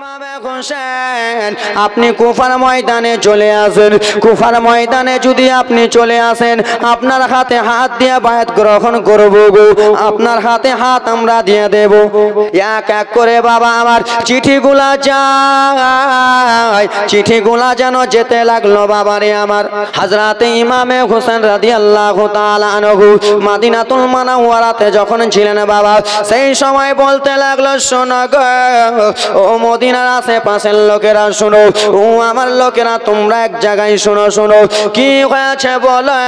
ইমামে হোসেন আপনি কুফার ময়দানে চলে আসেন। কুফার ময়দানে যদি আপনি চলে আসেন, আপনার হাতে হাত দিয়ে বায়াত গ্রহণ করব গো। আপনার হাতে হাত আমরা দিয়ে দেব। এক এক করে বাবা আমার চিঠিগুলা যায়, চিঠিগুলা যেন যেতে লাগলো বাবারে আমার। হযরতে ইমামে হোসেন রাদিয়াল্লাহু তাআলা আনহু মদিনাতুল মুনাওয়ারাতে যখন ছিলেন বাবা, সেই সময় বলতে লাগলো, শোনো গো ও মদিনার আশেপাশের লোকেরা শোনো, ও আমার লোকেরা তোমরা এক জায়গায় শোনো। শোনো কি হয়েছে বলে,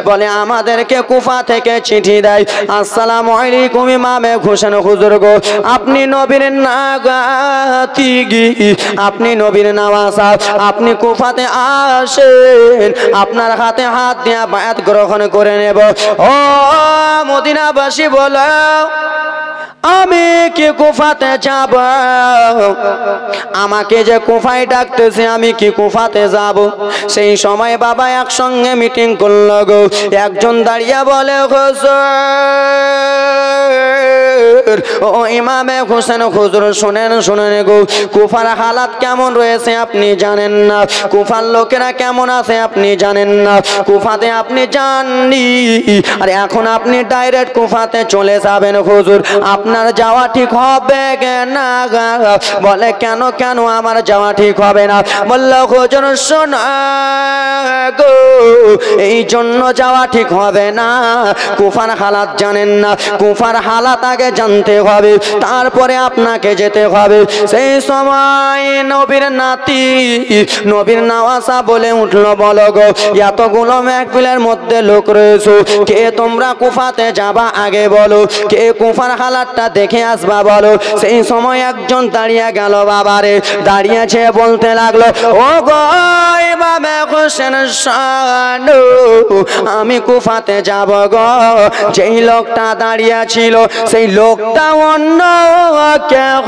বলে আমাদেরকে কুফা থেকে চিঠি দেয়। আসসালামু আলাইকুম ইমামে হোসেন হুজুর গো, আপনি নবীর নাতি, আপনি নবীর নওয়াসা, আপনি কুফাতে আসেন, আপনার হাতে হাত দিয়ে বায়াত গ্রহণ করে নেব। ও মদিনাবাসী বলো, আমি কি কুফাতে যাব? আমাকে যে কুফায় ডাকতেছে, আমি কি কুফাতে যাব? সেই সময় বাবা একসঙ্গে মিটিং করলো গো। একজন দাঁড়িয়ে বলে, হুজুর ও ইমামে হোসেন হুজুর শুনেন শুনেন গো, কুফার হালাত কেমন রয়েছে আপনি জানেন না, কুফার লোকেরা কেমন আছে আপনি জানেন না, কুফাতে আপনি যাননি, আর এখন আপনি ডাইরেক্ট কুফাতে চলে যাবেন হুজুর, আপনার যাওয়া ঠিক হবে না। বলে কেন কেন আমার যাওয়া ঠিক হবে না? বলল হুজুর শোনো গো, এই জন্য যাওয়া ঠিক হবে না, কুফার হালাত জানেন না, কুফার হালাত আগে জানতে হবে, তারপরে আপনাকে যেতে হবে। সেই সময় নবীর নাতি, নবীর নওয়াসা বলে উঠলো, বলো গো এতগুলো মাহফিলের মধ্যে লোক রয়েছে, কে তোমরা কুফাতে যাবা আগে বলো, কে কুফার হালাতটা দেখে আসবা বলো। সেই সময় একজন দাঁড়িয়ে গেল বাবারে, দাঁড়িয়েছে বলতে লাগলো, ও গো ইমামে হোসেন শোনো, আমি কুফাতে যাব গো। যেই লোকটা দাঁড়িয়ে ছিল সেই লোকটা অন্য কেউ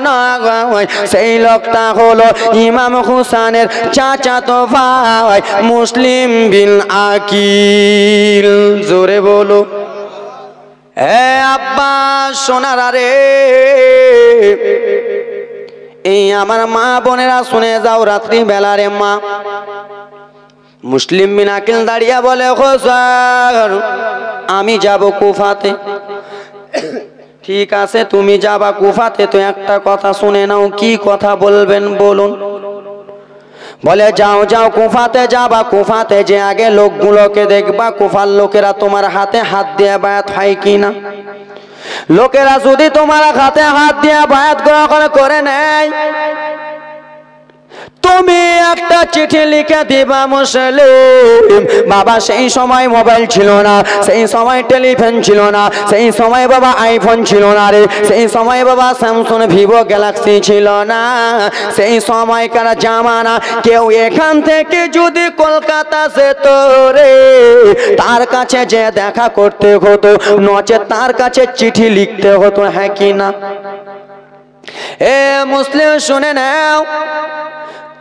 নয়, সেই লোকটা হলো ইমাম হোসেনের চাচাতো ভাই মুসলিম বিন আকিল। জোরে বলো এ আব্বা সোনারা রে, এই আমার মা বোনেরা শুনে যাও, রাত্রি বেলা রে মা, মুসলিম বিন আকিল দাঁড়িয়ে বলে, হুজুর আমি যাব কুফাতে। ঠিক আছে তুমি যাবা কুফাতে, তো একটা কথা শুনে নাও। কি কথা বলবেন বলুন? বলে যাও যাও কুফাতে যাবা, কুফাতে যে আগে লোকগুলোকে দেখবা, কুফার লোকেরা তোমার হাতে হাত দিয়ে বায়াত হয় কিনা। লোকেরা যদি তোমার হাতে হাত দিয়ে বায়াত গ্রহণ করে নেয়, তুমি একটা চিঠি লিখে দিবা মুসলিম। বাবা সেই সময় মোবাইল ছিল না, সেই সময় টেলিফোন ছিল না, সেই সময় বাবা আইফোন ছিল না রে, সেই সময় বাবা স্যামসাং ভিভো গ্যালাক্সি ছিল না, সেই সময়কার জামানা। কেউ এখান থেকে যদি কলকাতা যেত রে, তার কাছে যে দেখা করতে হতো, নচে তার কাছে চিঠি লিখতে হতো, হ্যাঁ কি না? এ মুসলিম শুনে নাও,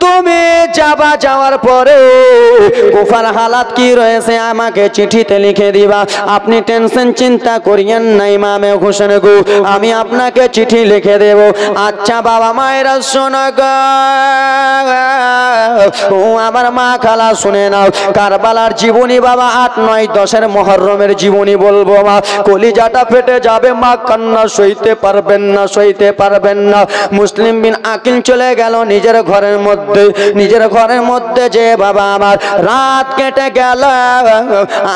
তুমি যাবা, যাওয়ার পরে কুফার হালাত কি রয়েছে আমাকে চিঠিতে লিখে দিবা। আপনি টেনশন চিন্তা করিয়েন না ইমামে হোসেন গো, আমি আপনাকে চিঠি লিখে দেব। আচ্ছা বাবা মায়েরা শোনো গো, ও আমার মা খালা শুনে নাও, কারবালার জীবনী বাবা 8, 9, 10 মুহররমের জীবনী বলবো মা, কলিজাটা ফেটে যাবে মা, কান্না সইতে পারবেন না, সইতে পারবেন না। মুসলিম বিন আকিল চলে গেল নিজের ঘরের মধ্যে, নিজের ঘরের মধ্যে যে বাবা আমার রাত কেটে গেল,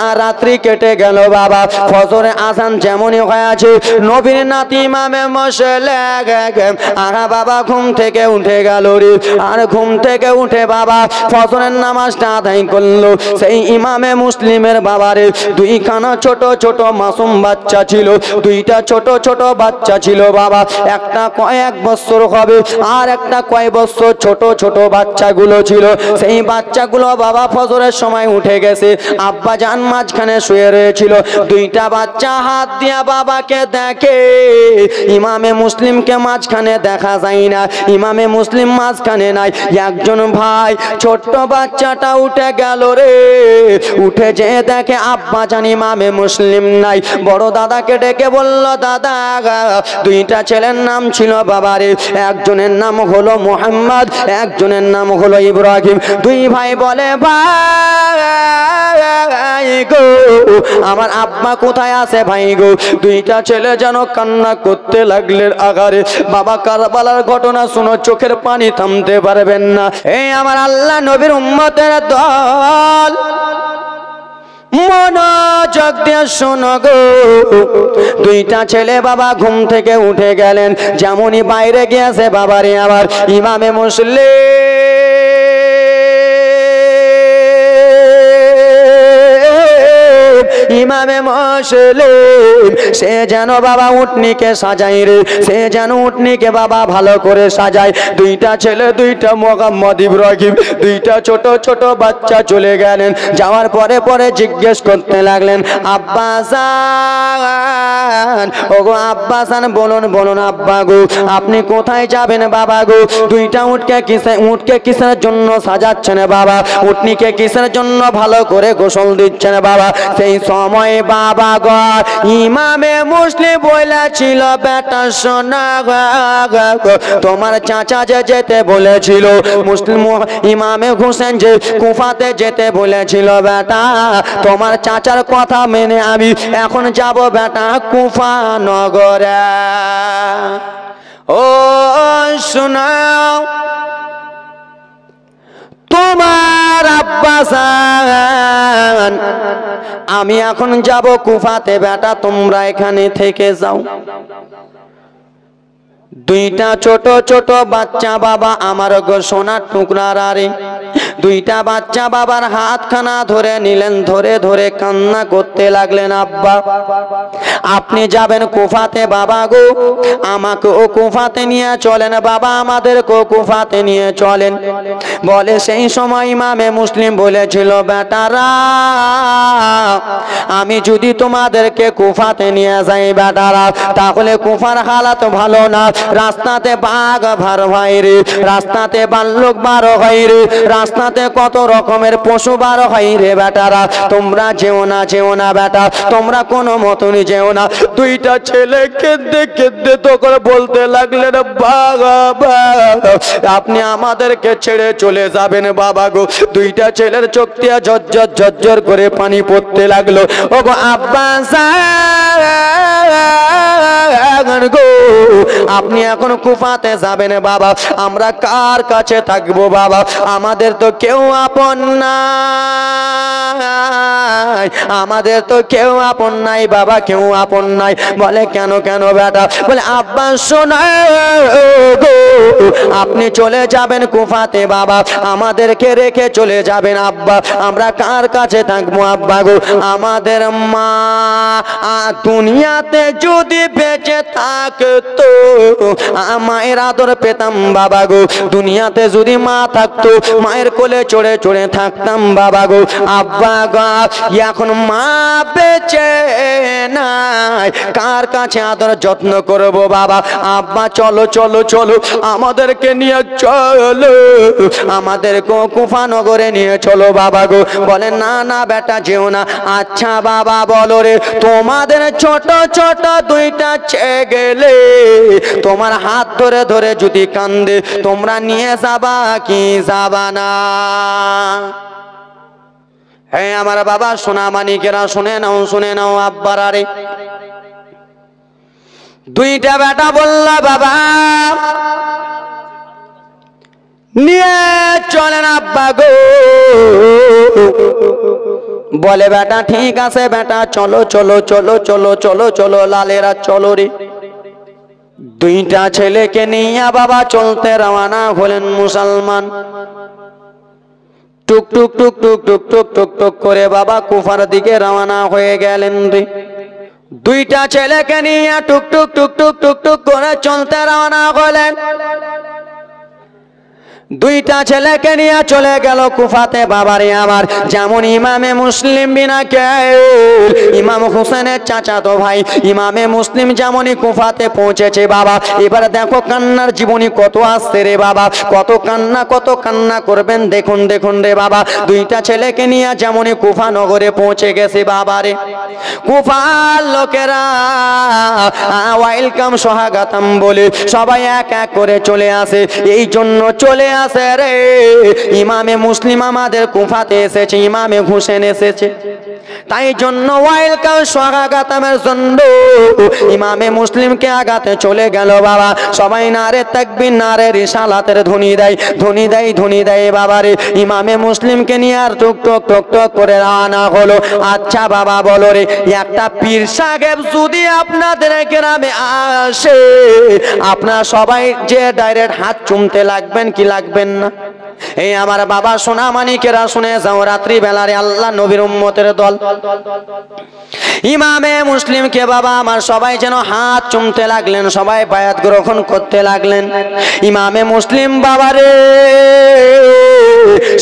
আর রাত্রি কেটে গেল বাবা। ফজরে আজান যেমনই হয়েছে, নবীর নাতি ইমামে মুসলিম আগা বাবা ঘুম থেকে উঠে গেল রে, আর ঘুম থেকে উঠে বাবা ফজরের নামাজটা আদায় করলো। সেই ইমামে মুসলিমের বাবারে দুইখানা ছোট ছোট মাসুম বাচ্চা ছিল, দুইটা ছোট ছোট বাচ্চা ছিল বাবা, একটা কয়েক বছর হবে আর একটা কয়েক বছর ছোট ছোট বাচ্চাগুলো ছিল, সেই বাচ্চাগুলো বাবা ফজরের সময় উঠে গেছে, আব্বা জান মাঝখানে শুয়ে রয়েছিল। দুইটা বাচ্চা হাত দিয়া বাবাকে দেখে, ইমামে মুসলিমকে মাঝখানে দেখা যায় না, ইমামে মুসলিম মাঝখানে নাই। একজন ভাই ছোট্ট বাচ্চাটা উঠে গেল রে, উঠে যে দেখে আব্বা জান ইমামে মুসলিম নাই। বড় দাদাকে ডেকে বলল, দাদা দুইটা ছেলের নাম ছিল বাবারে, একজনের নাম হলো মোহাম্মদ, একজনের নাম হলো ইব্রাহিম। দুই ভাই বলে, ভাই গো আমার আব্বা কোথায় আছে ভাই গো? দুইটা ছেলে যেন কান্না করতে লাগলেন। আগারে বাবা কারবালার ঘটনা শুনো, চোখের পানি থামতে পারবেন না। এই আমার আল্লাহ নবীর উম্মতের দল, মনোযোগ দিয়ে শোনো গো। দুইটা ছেলে বাবা ঘুম থেকে উঠে গেলেন, যেমনই বাইরে গিয়েছে বাবারে আবার ইমামে ইমামে মুসলিম সে যেন বাবা উটনিকে সাজাই রে, সে যেন উটনিকে বাবা ভালো করে সাজায়। দুইটা ছেলে, দুইটা মোহাম্মদ ইব্রাহিম, দুইটা ছোট ছোট বাচ্চা চলে গেলেন। যাওয়ার পরে পরে জিজ্ঞেস করতে লাগলেন, আব্বাসান, ওগো আব্বাসান বলুন বলুন আব্বা গো আপনি কোথায় যাবেন বাবা গো? দুইটা উটকে কিসের জন্য সাজাচ্ছেন বাবা? উটনিকে কিসের জন্য ভালো করে গোসল দিচ্ছেন বাবা? সেই সময় বাবা গো ইমামে মুসলিম বলেছিল, বেটা শোনা গো তোমার চাচা যে যেতে বলেছিল, মুসলিম ইমামে হোসেন যে কুফাতে যেতে বলেছিল, বেটা তোমার চাচার কথা মেনে আমি এখন যাব বেটা কুফা নগরে। ও শোনাও তোমার আব্বাসান, আমি এখন যাব কুফাতে, বেটা তোমরা এখানে থেকে যাও। দুইটা ছোট ছোট বাচ্চা বাবা আমার গো সোনার টুকরার আরে, দুইটা বাচ্চা বাবার হাতখানা ধরে নিলেন, ধরে ধরে কান্না করতে লাগলেন, আব্বা আপনি যাবেন কুফাতে বাবা গো, আমাকে ও কুফাতে নিয়ে চলেন বাবা, আমাদের কুফাতে নিয়ে চলেন। বলে সেই সময় ইমামে মুসলিম বলেছিল, বেটারা আমি যদি তোমাদেরকে কুফাতে নিয়ে যাই বেটারা, তাহলে কুফার হালাত ভালো না, রাস্তাতে বাঘ ভার হয় রে, রাস্তাতে বাল্লুক বার হয় রে, রাস্তাতে কত রকমের পশু বার হয় রে বেটারা, তোমরা যেও না, যেও না বেটা, তোমরা কোনো মতনই যেও না। দুইটা ছেলে কেঁদে কেঁদে তখন বলতে লাগলেন, বাবা আপনি আমাদেরকে ছেড়ে চলে যাবেন বাবা গো। দুইটা ছেলের চোখ দিয়ে ঝরঝর ঝরঝর করে পানি পড়তে লাগলো। ও গো আব্বা গো আপনি এখন কুফাতে যাবেন বাবা, আমরা কার কাছে থাকবো বাবা? আমাদের তো কেউ আপন নাই, আমাদের তো কেউ আপন নাই বাবা, কেউ আপন নাই। বলে কেন কেন বেটা? বলে আব্বা শোনা গো আপনি চলে যাবেন কুফাতে বাবা, আমাদেরকে রেখে চলে যাবেন আব্বা, আমরা কার কাছে থাকবো আব্বা গো? আমাদের মা দুনিয়াতে যদি বেঁচে থাকতো মায়ের আদর পেতাম বাবা গো, দুনিয়াতে যদি মা থাকতো মায়ের কোলে চড়ে চড়ে থাকতাম বাবা গো। আব্বা গো এখন মা বেঁচে নাই, কার কাছে আদর যত্ন করবো বাবা? আব্বা চলো চলো চলো আমাদেরকে নিয়ে চলো, আমাদের কুফা নগরে নিয়ে চলো বাবা গো। বলে না না বেটা যেও না। আচ্ছা বাবা বলো রে, তোমাদের ছোট ছোট দুইটা ছেলে তোমার হাত ধরে ধরে যদি কান্দে, তোমরা নিয়ে যাবা কি যাবা না? হ্যাঁ আমার বাবা সোনা মানিকেরা শুনে নাও, শুনে নাও আব্বারা রে। দুইটা বেটা বলল, বাবা নিয়ে চলেন আব্বা গো। বলে বেটা ঠিক আছে বেটা, চলো চলো চলো চলো চলো চলো লালেরা চলো রে। দুইটা ছেলেকে নিয়ে বাবা চলতে রওনা হলেন মুসলমান। টুক টুক টুক টুক টুক টুক টুক টুক করে বাবা কুফার দিকে রওনা হয়ে গেলেন রে। দুইটা ছেলেকে নিয়ে টুক টুক টুক টুক টুক টুক করে চলতে রওনা হলেন। দুইটা ছেলেকে নিয়ে চলে গেল কুফাতে বাবারে আমার। যেমন ইমামে মুসলিম বিন আকিল, ইমাম হোসেনের চাচাতো ভাই ইমামে মুসলিম যেমনই কুফাতে পৌঁছেছে বাবা। এবার দেখো কান্নার জীবনী কত আসছে রে বাবা, কত কান্না করবেন। দেখুন দেখুন রে বাবা, দুইটা ছেলেকে নিয়ে যেমনই কুফা নগরে পৌঁছে গেছে বাবারে। কুফার লোকেরা ওয়েলকাম স্বাগতম বলে সবাই এক এক করে চলে আসে। এই জন্য চলে আসে রে, ইমামে মুসলিম আমাদের কুফাতে এসেছে, ইমামে হোসেন এসেছে, তাই জন্য ওয়েলকাম স্বাগতমের জন্য ইমামে মুসলিমকে আগাতে চলে গেল বাবা। সবাই নারে তাকবীর নারে রিসালাতের ধ্বনি দেয়, ধ্বনি দেয়, ধ্বনি দেয় বাবারে। ইমামে মুসলিমকে নিয়ে আর টুক টুক টুক টুক করে রওনা হলো। আচ্ছা বাবা বলো রে, একটা পীর সাহেব যদি আপনাদের গ্রামে আসে, আপনারা সবাই যে ডাইরেক্ট হাত চুমতে লাগবেন কি লাগবেন না? এই আমার বাবা সোনা মানিকেরা শুনে যাও, রাত্রি বেলারে আল্লাহ নবীর উম্মতের দল ইমামে মুসলিমকে বাবা আমার সবাই যেন হাত চুমতে লাগলেন, সবাই বায়াত গ্রহণ করতে লাগলেন। ইমামে মুসলিম বাবারে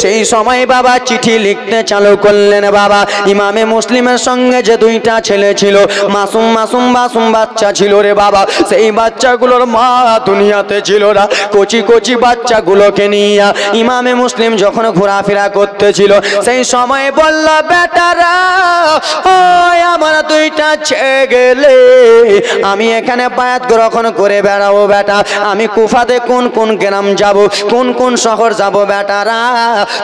সেই সময় বাবা চিঠি লিখতে চালু করলেন বাবা। ইমামে মুসলিমের সঙ্গে যে দুইটা ছেলে ছিল, মাসুম মাসুম মাসুম বাচ্চা ছিল রে বাবা, সেই বাচ্চাগুলোর মা দুনিয়াতে ছিল না। কচি কচি বাচ্চাগুলোকে নিয়ে ইমামে মুসলিম যখন ঘোরাফেরা করতেছিল, সেই সময় বলল, বেটারা ও আমার দুইটা ছেলে, আমি এখানে বায়াত গ্রহণ করে বেড়াবো বেটা। আমি কুফাতে কোন কোন গ্রাম যাব, কোন কোন শহর যাব বেটারা,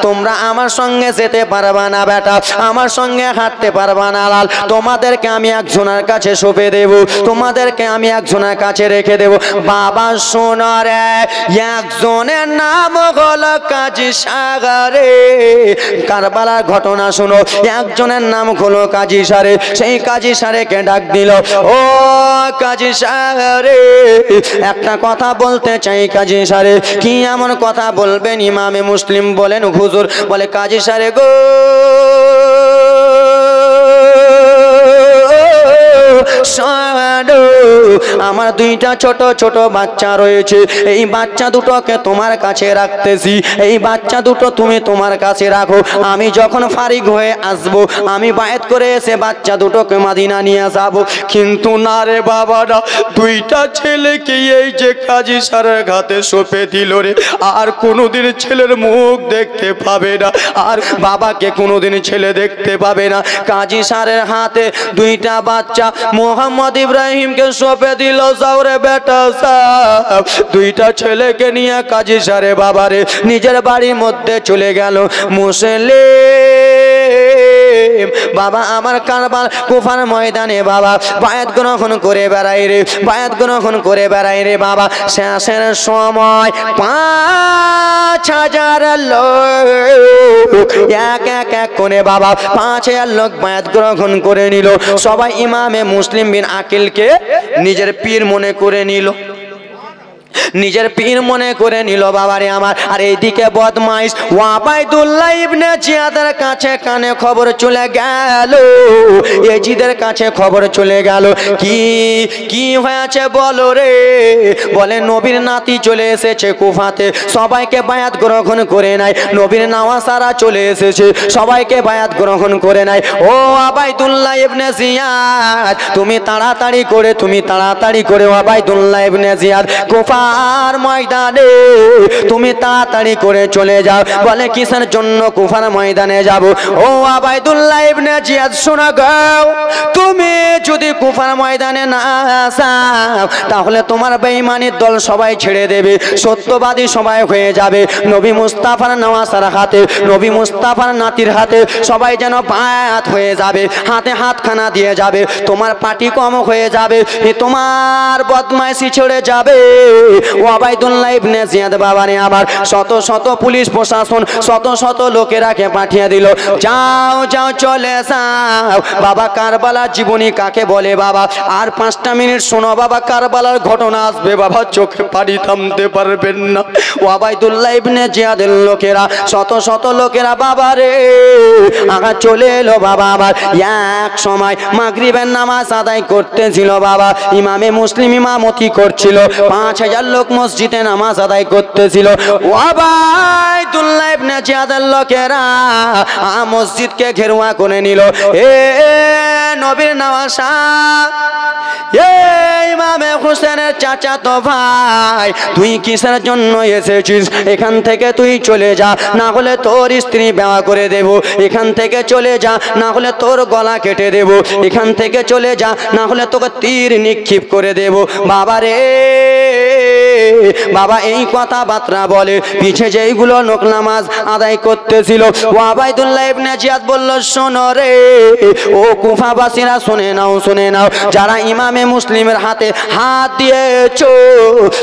তোমরা আমার সঙ্গে যেতে পারবা না বেটা, আমার সঙ্গে হাঁটতে পারবা না লাল। তোমাদেরকে আমি একজনের কাছে সঁপে দেব, তোমাদেরকে আমি একজনের কাছে রেখে দেব। বাবা সোনার একজনের নাম হলো কাজী সাগরে। কারবালার ঘটনা শোনো, একজনের নাম হলো কাজী সারে। সেই কাজী সারেকে ডাক দিল, ও কাজী সারে একটা কথা বলতে চাই। কাজী সারে কি এমন কথা বলবেন? ইমামে মুসলিম বলেন, হুজুর। বলে, কাজী সারে গো, আমার দুইটা ছোট ছোট বাচ্চা রয়েছে, এই বাচ্চা দুটোকে তোমার কাছে রাখতেছি, এই বাচ্চা দুটো তুমি তোমার কাছে রাখো। আমি যখন ফারিগ হয়ে আসবো, আমি বায়াত করে এসে বাচ্চা দুটোকে মদিনা নিয়ে যাবো। কিন্তু না রে বাবারা, দুইটা ছেলেকে এই যে কাজী সারের ঘাতে সঁপে দিল রে, আর কোনোদিন ছেলের মুখ দেখতে পাবে না, আর বাবাকে কোনোদিন ছেলে দেখতে পাবে না। কাজী সারের হাতে দুইটা বাচ্চা মোহাম্মদ ইব্রাহিমকে সঁপে দিল। যাও রে বেটা সাহেব, দুইটা ছেলেকে নিয়ে কাজী সারে বাবারে নিজের বাড়ির মধ্যে চলে গেল। মুসলিম বাবা আমার কারবাল কুফার ময়দানে বাবা বায়াত গ্রহণ করে বেড়াই রে, বায়াত গ্রহণ করে বেড়াই রে বাবা। শেষের সময় 5000 লোক এক এক এক করে বাবা 5000 লোক বায়াত গ্রহণ করে নিল। সবাই ইমামে মুসলিম বিন আকিলকে নিজের পীর মনে করে নিল, নিজের পীর মনে করে নিল বাবারে আমার। আর এইদিকে বদমাইশ ওয়াবাইদুল্লাহ ইবনে জিয়াদের কাছে কানে খবর চলে গেল, এজিদের কাছে খবর চলে গেল। কি কি হয়েছে বলো রে? বলে, নবীর নাতি চলে এসেছে কুফাতে, সবাইকে বায়াত গ্রহণ করে নাই। নবীর নওয়াসারা চলে এসেছে, সবাইকে বায়াত গ্রহণ করে নাই। ও ওয়াবাইদুল্লাহ ইবনে জিয়াদ, তুমি তাড়াতাড়ি করে ওয়াবাইদুল্লাহ ইবনে জিয়াদ কুফা আর ময়দানে তুমি তাড়াতাড়ি করে চলে যাও। বলে, কিসের জন্য কুফার ময়দানে যাব? ও ওয়াবাইদুল্লাহ ইবনে জিয়াদ শোনো গো, তুমি যদি কুফার ময়দানে না যাও, তাহলে তোমার বেঈমানের দল সবাই ছেড়ে দেবে, সত্যবাদী সবাই হয়ে যাবে। নবী মুস্তাফার নওয়াসার হাতে, নবী মুস্তাফার নাতির হাতে সবাই যেন বায়াত হয়ে যাবে, হাতে হাতখানা দিয়ে যাবে। তোমার পার্টি কম হয়ে যাবে, তোমার বদমাইশি ছেড়ে যাবে। ওয়াবাইদুল্লাহ ইবনে জিয়াদ বাবারে আবার শত শত পুলিশ প্রশাসন, শত শত লোকেরাকে পাঠিয়ে দিল, যাও যাও চলে যাও। বাবা কারবালার জীবনী কাকে বলে বাবা? আর 5টা মিনিট শোনো বাবা, কারবালার ঘটনা আসবে বাবা, চোখে পানি থামতে পারবেন না। ওয়াবাইদুল্লাহ ইবনে জিয়াদের লোকেরা, শত শত লোকেরা বাবারে আগা চলে এলো বাবা। আবার এক সময় মাগরিবের নামাজ আদায় করতেছিল বাবা, ইমামে মুসলিম ইমামতি করছিল। 5000 লোক মসজিদে নামাজ আদায় করতেছিল। ওবাইদুল্লাহ ইবনে জিয়াদের লোকেরা মসজিদকে ঘেরুয়া করে নিল। এ নবীর নওয়াসা, এ ইমামে হোসেনের চাচাতো ভাই, তুই কিসের জন্য এসেছিস? এখান থেকে তুই চলে যা, না হলে তোর স্ত্রী বিবাহ করে দেব। এখান থেকে চলে যা, না হলে তোর গলা কেটে দেব। এখান থেকে চলে যা, না হলে তোকে তীর নিক্ষেপ করে দেব। বাবা রে বাবা, এই কথাবার্তা বলে পিছে যেইগুলো লোক নামাজ আদায় করতেছিল, ওবাইদুল্লাহ ইবনে জিয়াদ বলল, শোনো রে ও কুফাবাসীরা, শুনে নাও শুনে নাও, যারা ইমামে মুসলিমের হাতে হাত দিয়েছো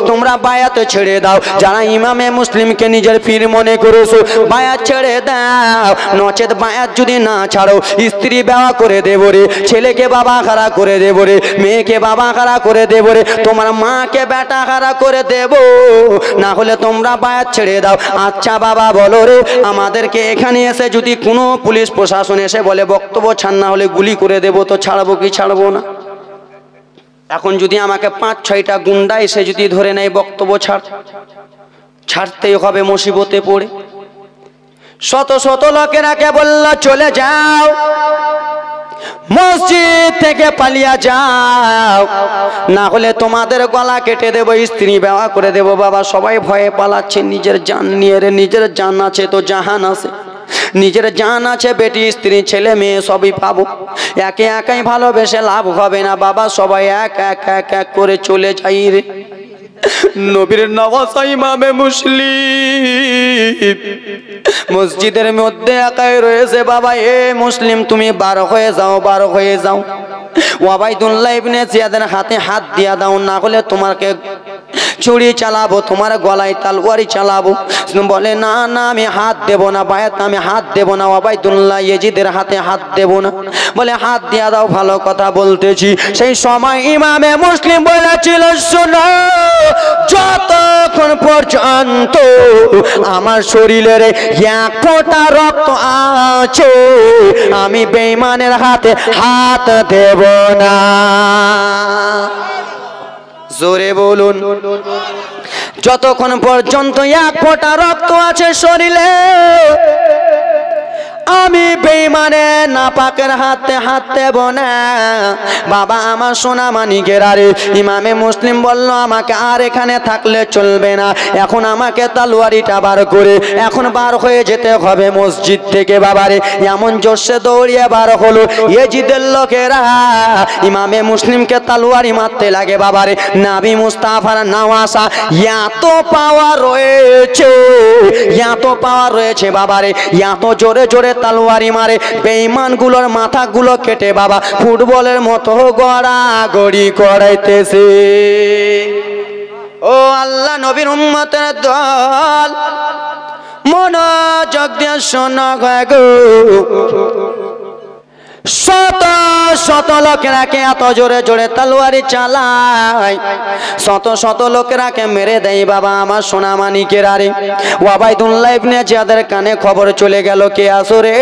তোমরা বায়াত ছেড়ে দাও। যারা ইমামে মুসলিমকে নিজের পীর মনে করেছো বায়াত ছেড়ে দাও, নচেত বায়াত যদি না ছাড়ো স্ত্রী বিবাহ করে দেব রে, ছেলেকে বাবা খাড়া করে দেব রে, মেয়েকে বাবা খাড়া করে দেব রে, তোমার মাকে বেটা খাড়া করে দেব, না হলে তোমরা বায়াত ছেড়ে দাও। আচ্ছা বাবা বলো রে, আমাদেরকে এখানে এসে যদি কোনো পুলিশ প্রশাসন এসে বলে বক্তব্য ছাড় না হলে গুলি করে দেব, তো ছাড়বো কি ছাড়বো না? এখন যদি আমাকে 5-6টা গুন্ডা এসে যদি ধরে নেয় বক্তব্য ছাড়তেই হবে মুসিবতে পড়ে। শত শত লোকেরাকে বলল চলে যাও, মসজিদ থেকে পালিয়ে যাও, না হলে তোমাদের গলা কেটে দেব, স্ত্রী বিবাহ করে দেব। বাবা সবাই ভয়ে পালাচ্ছে, নিজের জান নিয়ে রে। নিজের জান আছে তো জাহান আছে, নিজের জান আছে, বেটি স্ত্রী ছেলে মেয়ে সবই পাবো, একে একাই ভালোবেসে লাভ হবে না। বাবা সবাই এক এক এক এক করে চলে যাই রে। নবীর নওয়াসা ইমামে মুসলিম মসজিদের মধ্যে একাই রয়েছে। বাবা এ মুসলিম তুমি বার হয়ে যাও, বার হয়ে যাও। ওবাইদুল্লাহ ইবনে জিয়াদের হাতে হাত দিয়া দাও, না হলে তোমাকে ছুরি চালাবো, তোমার গলায় তলোয়ারি চালাবো। বলে না না আমি হাত দেব না, বায়াত আমি হাত দেব না, ওবাইদুল্লাহ ইয়াজিদের হাতে হাত দেব না। বলে হাত দিয়া দাও, ভালো কথা বলতেছি। সেই সময় ইমামে মুসলিম বলেছিল, শোনো, যতক্ষণ পর্যন্ত আমার শরীরের এক ফোঁটা রক্ত আছে আমি বেঈমানের হাতে হাত দেব না। জোরে বলুন, যতক্ষণ পর্যন্ত এক ফোঁটা রক্ত আছে শরীরে আমি বেঈমানে নাপাকের হাতে হাত দেব না। বাবা আমার সোনা মানিকের, আরে ইমামে মুসলিম বলল আমাকে আর এখানে থাকলে চলবে না, এখন আমাকে তলোয়ারিটা বার করে এখন বার হয়ে যেতে হবে মসজিদ থেকে। বাবারে এমন জোরসে দৌড়িয়ে বার হলো, ইয়াজিদের লোকেরা ইমামে মুসলিমকে তলোয়ারি মারতে লাগে। বাবারে নবী মুস্তাফার নওয়াসা এত পাওয়ার রয়েছে, এত পাওয়ার রয়েছে বাবারে, এত জোরে জোরে তলোয়ারি মারে বেঈমানগুলোর মাথাগুলো কেটে বাবা ফুটবলের মতো গড়াগড়ি করাইতেছে। ও আল্লাহ নবীর উম্মতের দল, মনোযোগ দিয়ে শোনো গো। শত শত লোকেরাকে এত জোরে জোরে তলোয়ারি চালায়, শত শত লোকেরাকে মেরে দেয়। বাবা আমার সোনা মানিকের, আরে ওবাইদুল্লাহ ইবনে জিয়াদের কানে খবর চলে গেল, কে আসরে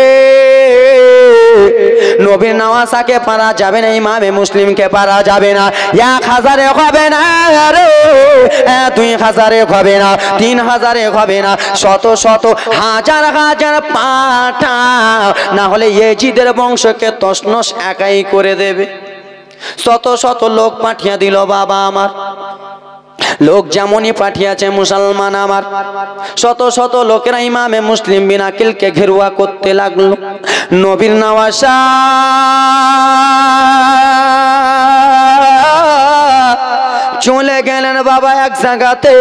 নবীর নওয়াসাকে পারা যাবে না, ইমামে মুসলিমকে পারা যাবে না। 1000 হবে না রে, 2000 হবে না, 3000 হবে না, শত শত হাজার হাজার পাঠা, না হলে ইয়াজিদের বংশকে তছনছ একাই করে দেবে। শত শত লোক পাঠিয়ে দিল বাবা আমার, লোক যেমনই পাঠিয়েছে মুসলমান আমার, শত শত লোকেরা ইমামে মুসলিম বিন আকিলকে ঘেরুয়া করতে লাগলো। নবীর নওয়াসা চলে গেলেন বাবা এক জায়গাতে,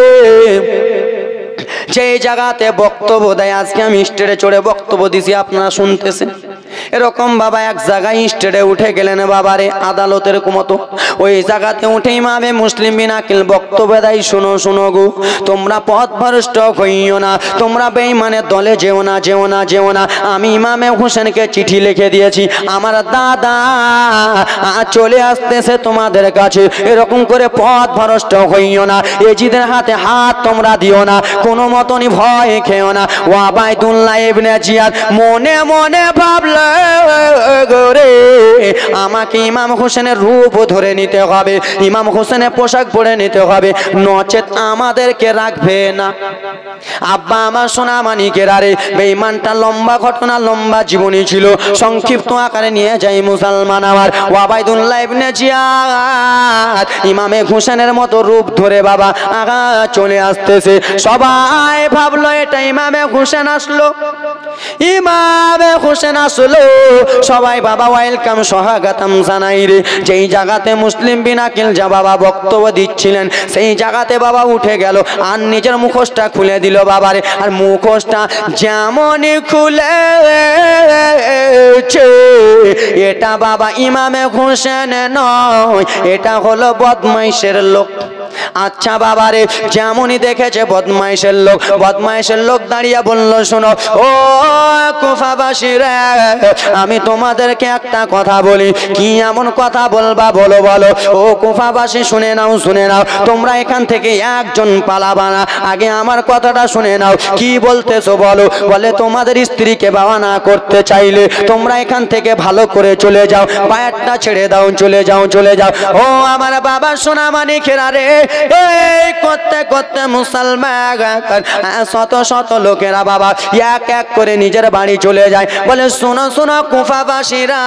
যেই জায়গাতে বক্তব্য দেয়। আজকে আমি স্টেজে চড়ে বক্তব্য দিছি, আপনারা শুনতেছেন। এরকম বাবা এক জায়গায় স্টেজে উঠে গেলেন বাবারে, আদালতের মতো। ওই জায়গাতে উঠে ইমামে মুসলিম বিন আকিল বক্তব্য দেয়, শোনো শোনো গো, তোমরা পথভ্রষ্ট হইও না, তোমরা বেঈমানের দলে যেও না, যেও না, যেও না। আমি ইমামে হোসেনকে চিঠি লিখে দিয়েছি, আমার দাদা চলে আসতেছে তোমাদের কাছে। এরকম করে পথভ্রষ্ট হইও না, ইয়াজিদের হাতে হাত তোমরা দিও না, কোনো মতনই ভয় খেও না। ওবাইদুল্লাহ ইবনে জিয়াদ মনে মনে ভাবলো, গোরে আমাকে ইমাম হোসেনের রূপ ধরে নিতে হবে, ইমাম হোসেনের পোশাক পরে নিতে হবে, নচেত আমাদেরকে রাখবে না। আব্বা আমার সোনা মানিকেরা রে, বেঈমানটা লম্বা ঘটনা, লম্বা জীবনী ছিল, সংক্ষিপ্ত আকারে নিয়ে যাই মুসলমান আমার। ওয়াবাইদুল্লাহ ইবনে জিয়াদ ইমামে হোসেনের মতো রূপ ধরে বাবা আগা চলে আসতেছে। সবাই ভাবলো এটা ইমামে হোসেন আসলো, ইমামে হোসেন আসলো। সবাই বাবা ওয়েলকাম স্বাগতম জানাই রে। যেই জায়গাতে মুসলিম বিন আকিল যা বাবা বক্তব্য দিচ্ছিলেন, সেই জায়গাতে বাবা উঠে গেল আর নিজের মুখোশটা খুলে দিল বাবারে। আর মুখোশটা যেমনই খুলেছে, এটা বাবা ইমামে হোসেন নয়, এটা হলো বদমাইশের লোক। আচ্ছা বাবারে, যেমনই দেখেছে বদমাইশের লোক, বদমাইশের লোক দাঁড়িয়ে বলল, শোনো ও কুফাবাসীরা, আমি তোমাদেরকে একটা কথা বলি। কি এমন কথা বলবা বলো বলো। ও কুফাবাসী শুনে নাও, শুনে নাও, তোমরা এখান থেকে একজন পালাবা না, আগে আমার কথাটা শুনে নাও। কি বলতেছো বলো? বলে তোমাদের স্ত্রীকে বাবা না করতে চাইলে তোমরা এখান থেকে ভালো করে চলে যাও, পায়েরটা ছেড়ে দাও, চলে যাও, চলে যাও। ও আমার বাবা সোনা মানিকেরা রে, এই করতে করতে মুসলমান শত শত লোকেরা বাবা এক এক করে নিজের বাড়ি চলে যায়। বলে শোনো শোনো কুফাবাসীরা,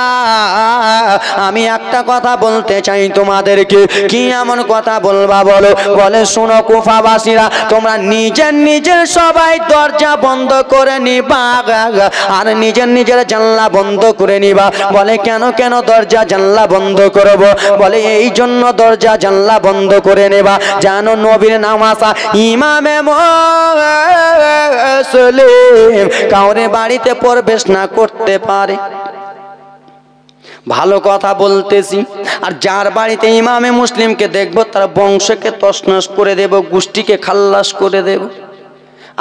আমি একটা কথা বলতে চাই তোমাদেরকে। কি এমন কথা বলবা বলো? বলে শোনো কুফাবাসীরা, তোমরা নিজের নিজের সবাই দরজা বন্ধ করে নিবা আর নিজের নিজের জানলা বন্ধ করে নিবা। বলে কেন কেন দরজা জানলা বন্ধ করব? বলে এই জন্য দরজা জানলা বন্ধ করে নেবা জানো নবীর নামাজা ইমামে মুসলিম কাউরে বাড়িতে প্রবেশ না করতে পারে। ভালো কথা বলতেছি। আর যার বাড়িতে ইমামে মুসলিমকে দেখবো তার বংশকে তছনছ করে দেব, গোষ্ঠীকে খাল্লাস করে দেব।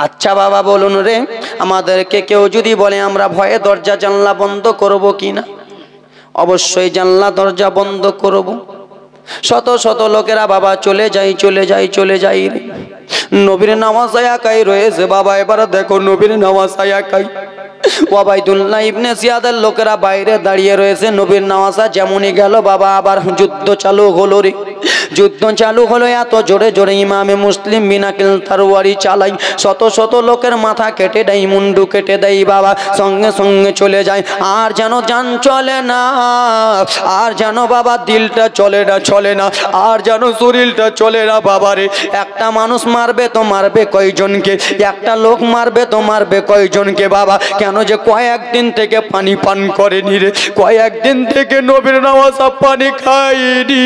আচ্ছা বাবা বলুন রে, আমাদেরকে কেউ যদি বলে আমরা ভয়ে দরজা জানলা বন্ধ করব কিনা? অবশ্যই জানলা দরজা বন্ধ করব। শত শত লোকেরা বাবা চলে যাই চলে যাই চলে যাই রে। নবীর নামাজ একাই রয়েছে বাবা। এবার দেখো নবীর নামাজ একাই। ওয়াবাইদুল্লাহ ইবনে জিয়াদের লোকেরা বাইরে দাঁড়িয়ে রয়েছে। নবীর নামাজা যেমনই গেল বাবা আবার যুদ্ধ চালু হলো রে। যুদ্ধ চালু হলো এত জোরে জোরে ইমামে মুসলিম বিন আকিল তরবারি চালাই, শত শত লোকের মাথা কেটে দেয়, মুন্ডু কেটে দেয় বাবা, সঙ্গে সঙ্গে চলে যায়। আর যেন জান চলে না, আর যেন বাবা দিলটা চলে না, চলে না, আর যেন শরীরটা চলে না বাবারে। একটা মানুষ মারবে তো মারবে কয়জনকে, একটা লোক মারবে তো মারবে কয়জনকে বাবা। কেন যে কয়েকদিন থেকে পানি পান করেনি রে, কয়েকদিন থেকে নবীর নামাজা পানি খাইনি,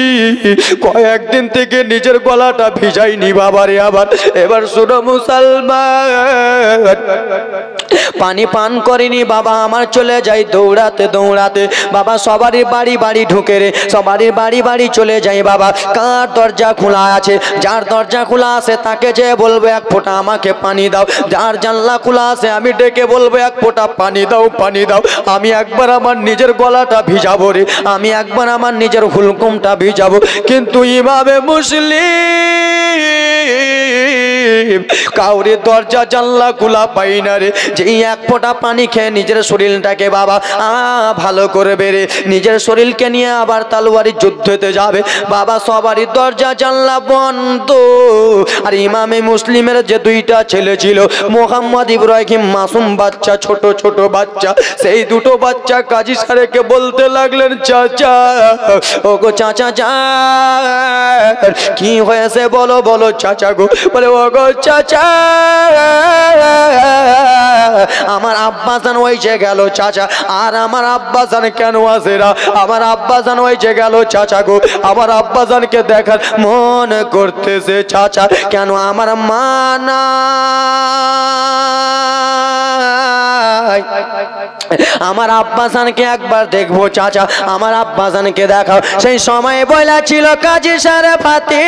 কয়েকদিন থেকে নিজের গলাটা ভিজাইনি বাবারে। আবার এবার শুনো মুসলমান, পানি পান করিনি বাবা, আমার চলে যাই দৌড়াতে দৌড়াতে বাবা। সবারই বাড়ি বাড়ি ঢুকে রে, সবারই বাড়ি বাড়ি চলে যাই বাবা। কার দরজা খোলা আছে, যার দরজা খোলা আছে তাকে যে বলবো এক ফোঁটা আমাকে পানি দাও। যার জানলা খোলা আছে আমি ডেকে বলবো এক ফোঁটা পানি দাও, পানি দাও। আমি একবার আমার নিজের গলাটা ভিজাবো রে, আমি একবার আমার নিজের হুলকুমটা ভিজাবো। কিন্তু ইমামে মুসলিম কাউরে দরজা জানলা খোলা পাই না রে। যেই এক ফোঁটা পানি খেয়ে নিজের শরীরটাকে বাবা ভালো করে বেড়ে নিজের শরীরকে নিয়ে আবার তলোয়ারি যুদ্ধতে যাবে বাবা। সবারই দরজা জানলা বন্ধ। আর ইমামে মুসলিমের যে দুইটা ছেলে ছিল, মোহাম্মদ ইব্রাহিম মাসুম বাচ্চা, ছোট ছোট বাচ্চা, সেই দুটো বাচ্চা কাজী সাহেবকে বলতে লাগলেন, চাচা ও গো চাচা যা কি হয়েছে বলো বলো চাচা গো। বলে ও গো চাচা আমার আব্বাজান ওইছে গেল চাচা। আর আমার আব্বাজান কেন আসে না? আমার আব্বাজান ওইছে গেল চাচা গো। আমার আব্বাজানকে দেখার মন করতেছে চাচা। কেন আমার মা না? আমার আব্বাজানকে একবার দেখবো চাচা, আমার আব্বাজানকে দেখাও। সেই সময় বলা ছিল কাজী সারে ফাতে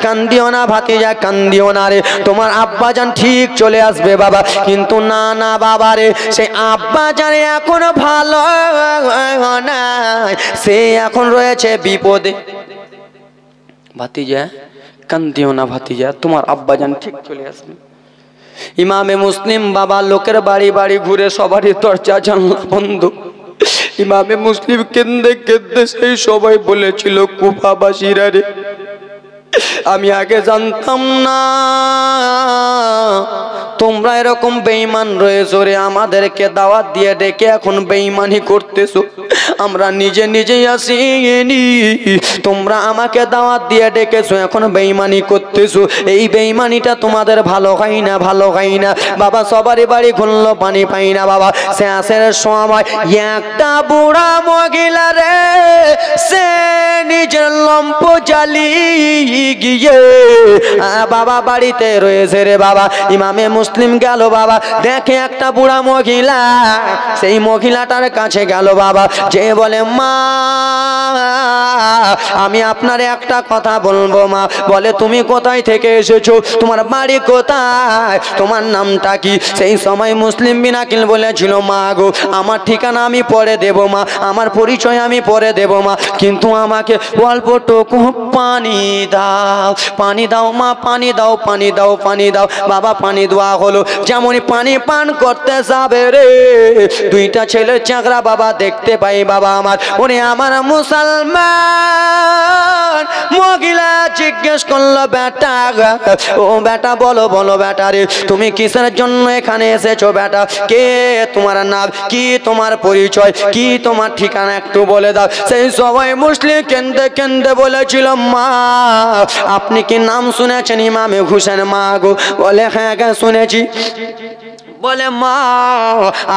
কান্দিও না ভাতিজা, কান্দিও না রে, তোমার আব্বাজান ঠিক চলে আসবে বাবা। কিন্তু না না বাবা রে, সেই আব্বাজান এখন ভালো না, সে এখন রয়েছে বিপদে। ভাতিজা কান্দিও না ভাতিজা, তোমার আব্বাজান ঠিক চলে আসবে। ইমামে মুসলিম বাবা লোকের বাড়ি বাড়ি ঘুরে সবারই দরজা জানলা বন্ধ। ইমামে মুসলিম কেঁদে কেঁদে সেই সবাই বলেছিল, কুফাবাসীরা রে, আমি আগে জানতাম না তোমরা এরকম বেঈমান রয়েছো রে, আমাদেরকে দাওয়াত দিয়ে ডেকে এখন বেঈমানি করতেছো। আমরা নিজে নিজেই আসিনি, তোমরা আমাকে দাওয়াত দিয়ে ডেকেছো, এখন বেঈমানি করতেছো। এই বেঈমানিটা তোমাদের ভালো হয় না, ভালো হয় না। বাবা সবারই বাড়ি ঘুরলো, পানি পাই না। বাবা শেষের সময় একটা বুড়া মহিলা রে, সে নিজের লম্প জ্বালিয়ে গিয়ে বাবা বাড়িতে রয়েছে রে। বাবা ইমামে মুসলিম গেল, বাবা দেখে একটা বুড়া মহিলা, সেই মহিলাটার কাছে গেল বাবা, যে বলে মা আমি আপনারে একটা কথা বলবো মা। বলে তুমি কোথায় থেকে এসেছো, তোমার বাড়ি কোথায়, তোমার নামটা কি? সেই সময় মুসলিম বিন আকিল বলেছিল, মা গো আমার ঠিকানা আমি পরে দেব মা, আমার পরিচয় আমি পরে দেব মা, কিন্তু আমাকে অল্পটুকু পানি দাও, পানি দাও মা, পানি দাও, পানি দাও, পানি দাও। বাবা পানি দেওয়া হলো, যেমনই পানি পান করতে যাবে রে, দুইটা ছেলে চাকরা বাবা দেখতে পাই বাবা আমার, উনি আমার মুসলমান মহিলা জিজ্ঞেস করলো, বেটা ও বেটা বলো বলো বেটা রে, তুমি কিসের জন্য এখানে এসেছো বেটা? কে তোমার নাম কি, তোমার পরিচয় কি, তোমার ঠিকানা একটু বলে দাও। সেই সবাই মুসলিম কেন্দে কেন্দে বলেছিল, মা আপনি কি নাম শুনেছেন ইমামে হোসেন? মা গো বলে হ্যাঁ শুনেছি। বলে মা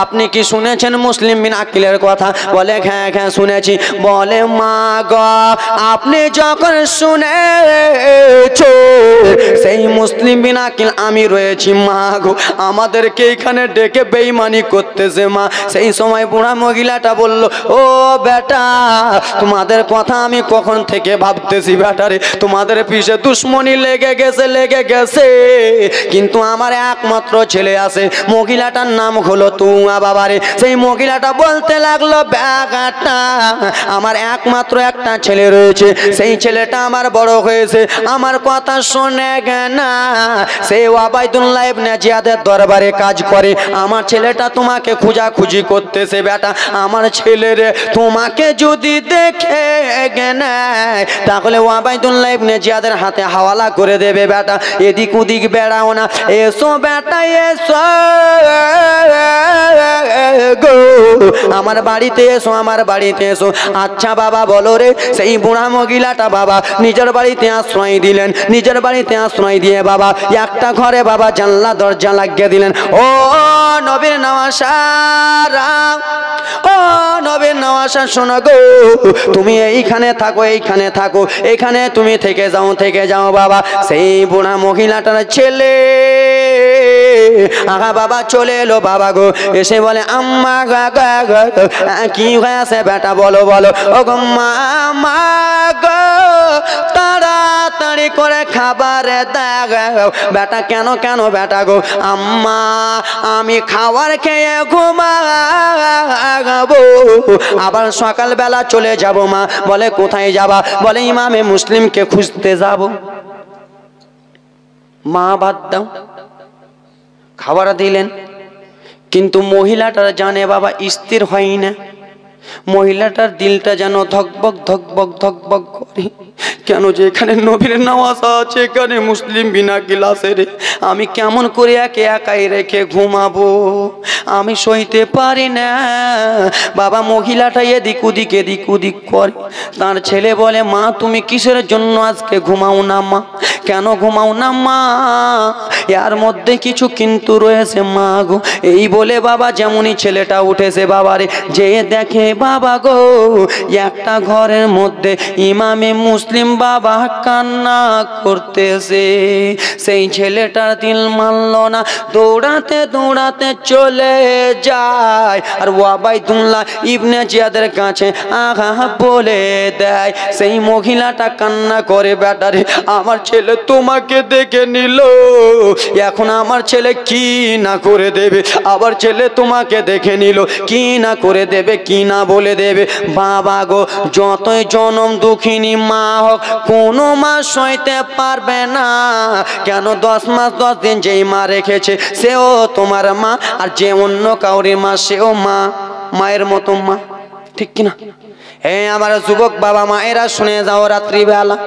আপনি কি শুনেছেন মুসলিম বিন আকিলের কথা? বলে হ্যাঁ হ্যাঁ শুনেছি। বলে মা গো আপনি যখন শুনেছো সেই মুসলিম বিন আকিল আমি রয়েছি, মা গো আমাদেরকে এখানে ডেকে বেঈমানি করতেছে মা। সেই সময় বুড়া মহিলাটা বলল, ও বেটা তোমাদের কথা আমি কখন থেকে ভাবতেছি বেটারে, তোমাদের পিছে দুশ্মনী লেগে গেছে, লেগে গেছে, কিন্তু আমার একমাত্র ছেলে আছে, মহিলাটার নাম হলো তুয়া বাবারে। সেই মহিলাটা বলতে লাগলো, বেটা আমার একমাত্র একটা ছেলে রয়েছে, সেই ছেলেটা আমার বড় হয়েছে, আমার কথা শোনে না, সে ওবাইদুল্লাহ ইবনে জিয়াদের দরবারে কাজ করে, আমার ছেলেটা তোমাকে খোঁজাখুঁজি করতেছে বেটা, আমার ছেলেরে তোমাকে যদি দেখে নেয় তাহলে ওবাইদুল্লাহ ইবনে জিয়াদের হাতে হাওয়ালা করে দেবে বেটা, এদিক ওদিক বেড়াও না, এসো বেটা এসো গো আমার বাড়িতে এসো, আমার বাড়িতে এসো। আচ্ছা বাবা বলো রে। সেই বুড়া মহিলাটা বাবা নিজের বাড়িতে আশ্রয় দিলেন, নিজের বাড়িতে আশ্রয় দিয়ে বাবা একটা ঘরে বাবা জানলা দরজা লাগিয়ে দিলেন। ও নবীর নওয়াসারা, ও নবীর নওয়াসা শোনো গো, তুমি এইখানে থাকো, এইখানে থাকো, এইখানে তুমি থেকে যাও, থেকে যাও বাবা। সেই বুড়া মহিলাটার ছেলে আগা বাবা চলে এলো বাবা গো, এসে বলে আম্মা কি হয়েছে বেটা বলো বলো। ও গো মা গো তাড়াতাড়ি করে খাবার দাও বেটা। কেন কেন বেটা গো? আম্মা আমি খাবার খেয়ে ঘুমাবো, আবার সকালবেলা চলে যাব মা। বলে কোথায় যাবা? বলে ইমামে মুসলিমকে খুঁজতে যাব। মা বাদ দাও, খাবার দিলেন, কিন্তু মহিলাটার জানে বাবা স্থির হয় না, মহিলাটার দিলটা যেন ধকবক ধকবক ধকবক করে। কেন যে এখানে নবীর নওয়াজা আছে, এখানে মুসলিম বিন আকিল আছে রে, আমি কেমন করে একে একাই রেখে ঘুমাবো, আমি সইতে পারি না বাবা। মহিলাটা এদিক ওদিক এদিক ওদিক করে। তার ছেলে বলে, মা তুমি কিসের জন্য আজকে ঘুমাও না মা? কেন ঘুমাও না মা? এর মধ্যে কিছু কিন্তু রয়েছে মা গো। এই বলে বাবা যেমনই ছেলেটা উঠেছে বাবারে, যে দেখে বাবা গো একটা ঘরের মধ্যে ইমামে মুসলিম বাবা কান্না করতেছে। সেই ছেলেটার দিল মানল না, দৌড়াতে দৌড়াতে চলে যায় আর ওবাইদুল্লাহ ইবনে জিয়াদের কাছে আগা বলে দেয়। সেই মহিলাটা কান্না করে, বেটারে আমার ছেলে তোমাকে দেখে নিল, এখন আমার ছেলে কি না করে দেবে, আবার ছেলে তোমাকে দেখে নিল, কি না করে দেবে, কি না বলে দেবে। বাবা গো, যতই জনম দুঃখিনী মা হোক, কোনো মা সইতে পারবে না। কেন 10 মাস 10 দিন যেই মা রেখেছে সেও তোমার মা, আর যে অন্য কাউরি মা সেও মা, মায়ের মতো মা, ঠিক কিনা? আমার যুবক বাবা মায়েরা শুনে যাও, রাত্রিবেলা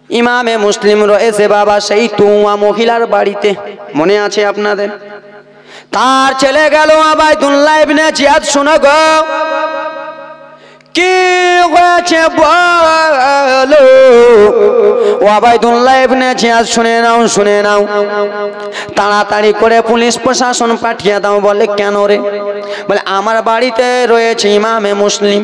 ইমামে মুসলিম রয়েছে বাবা সেই তুয়া মহিলার বাড়িতে, মনে আছে আপনাদের? তার ছেলে গেল আবাইদুল্লাহ ইবনে জিয়াদ। শোনো গো, কি হয়েছে বলো? আবাইদুল্লাহ ইবনে জিয়াদ, শুনে নাও, শুনে নাও, তাড়াতাড়ি করে পুলিশ প্রশাসন পাঠিয়ে দাও। বলে কেন রে? বলে আমার বাড়িতে রয়েছে ইমামে মুসলিম,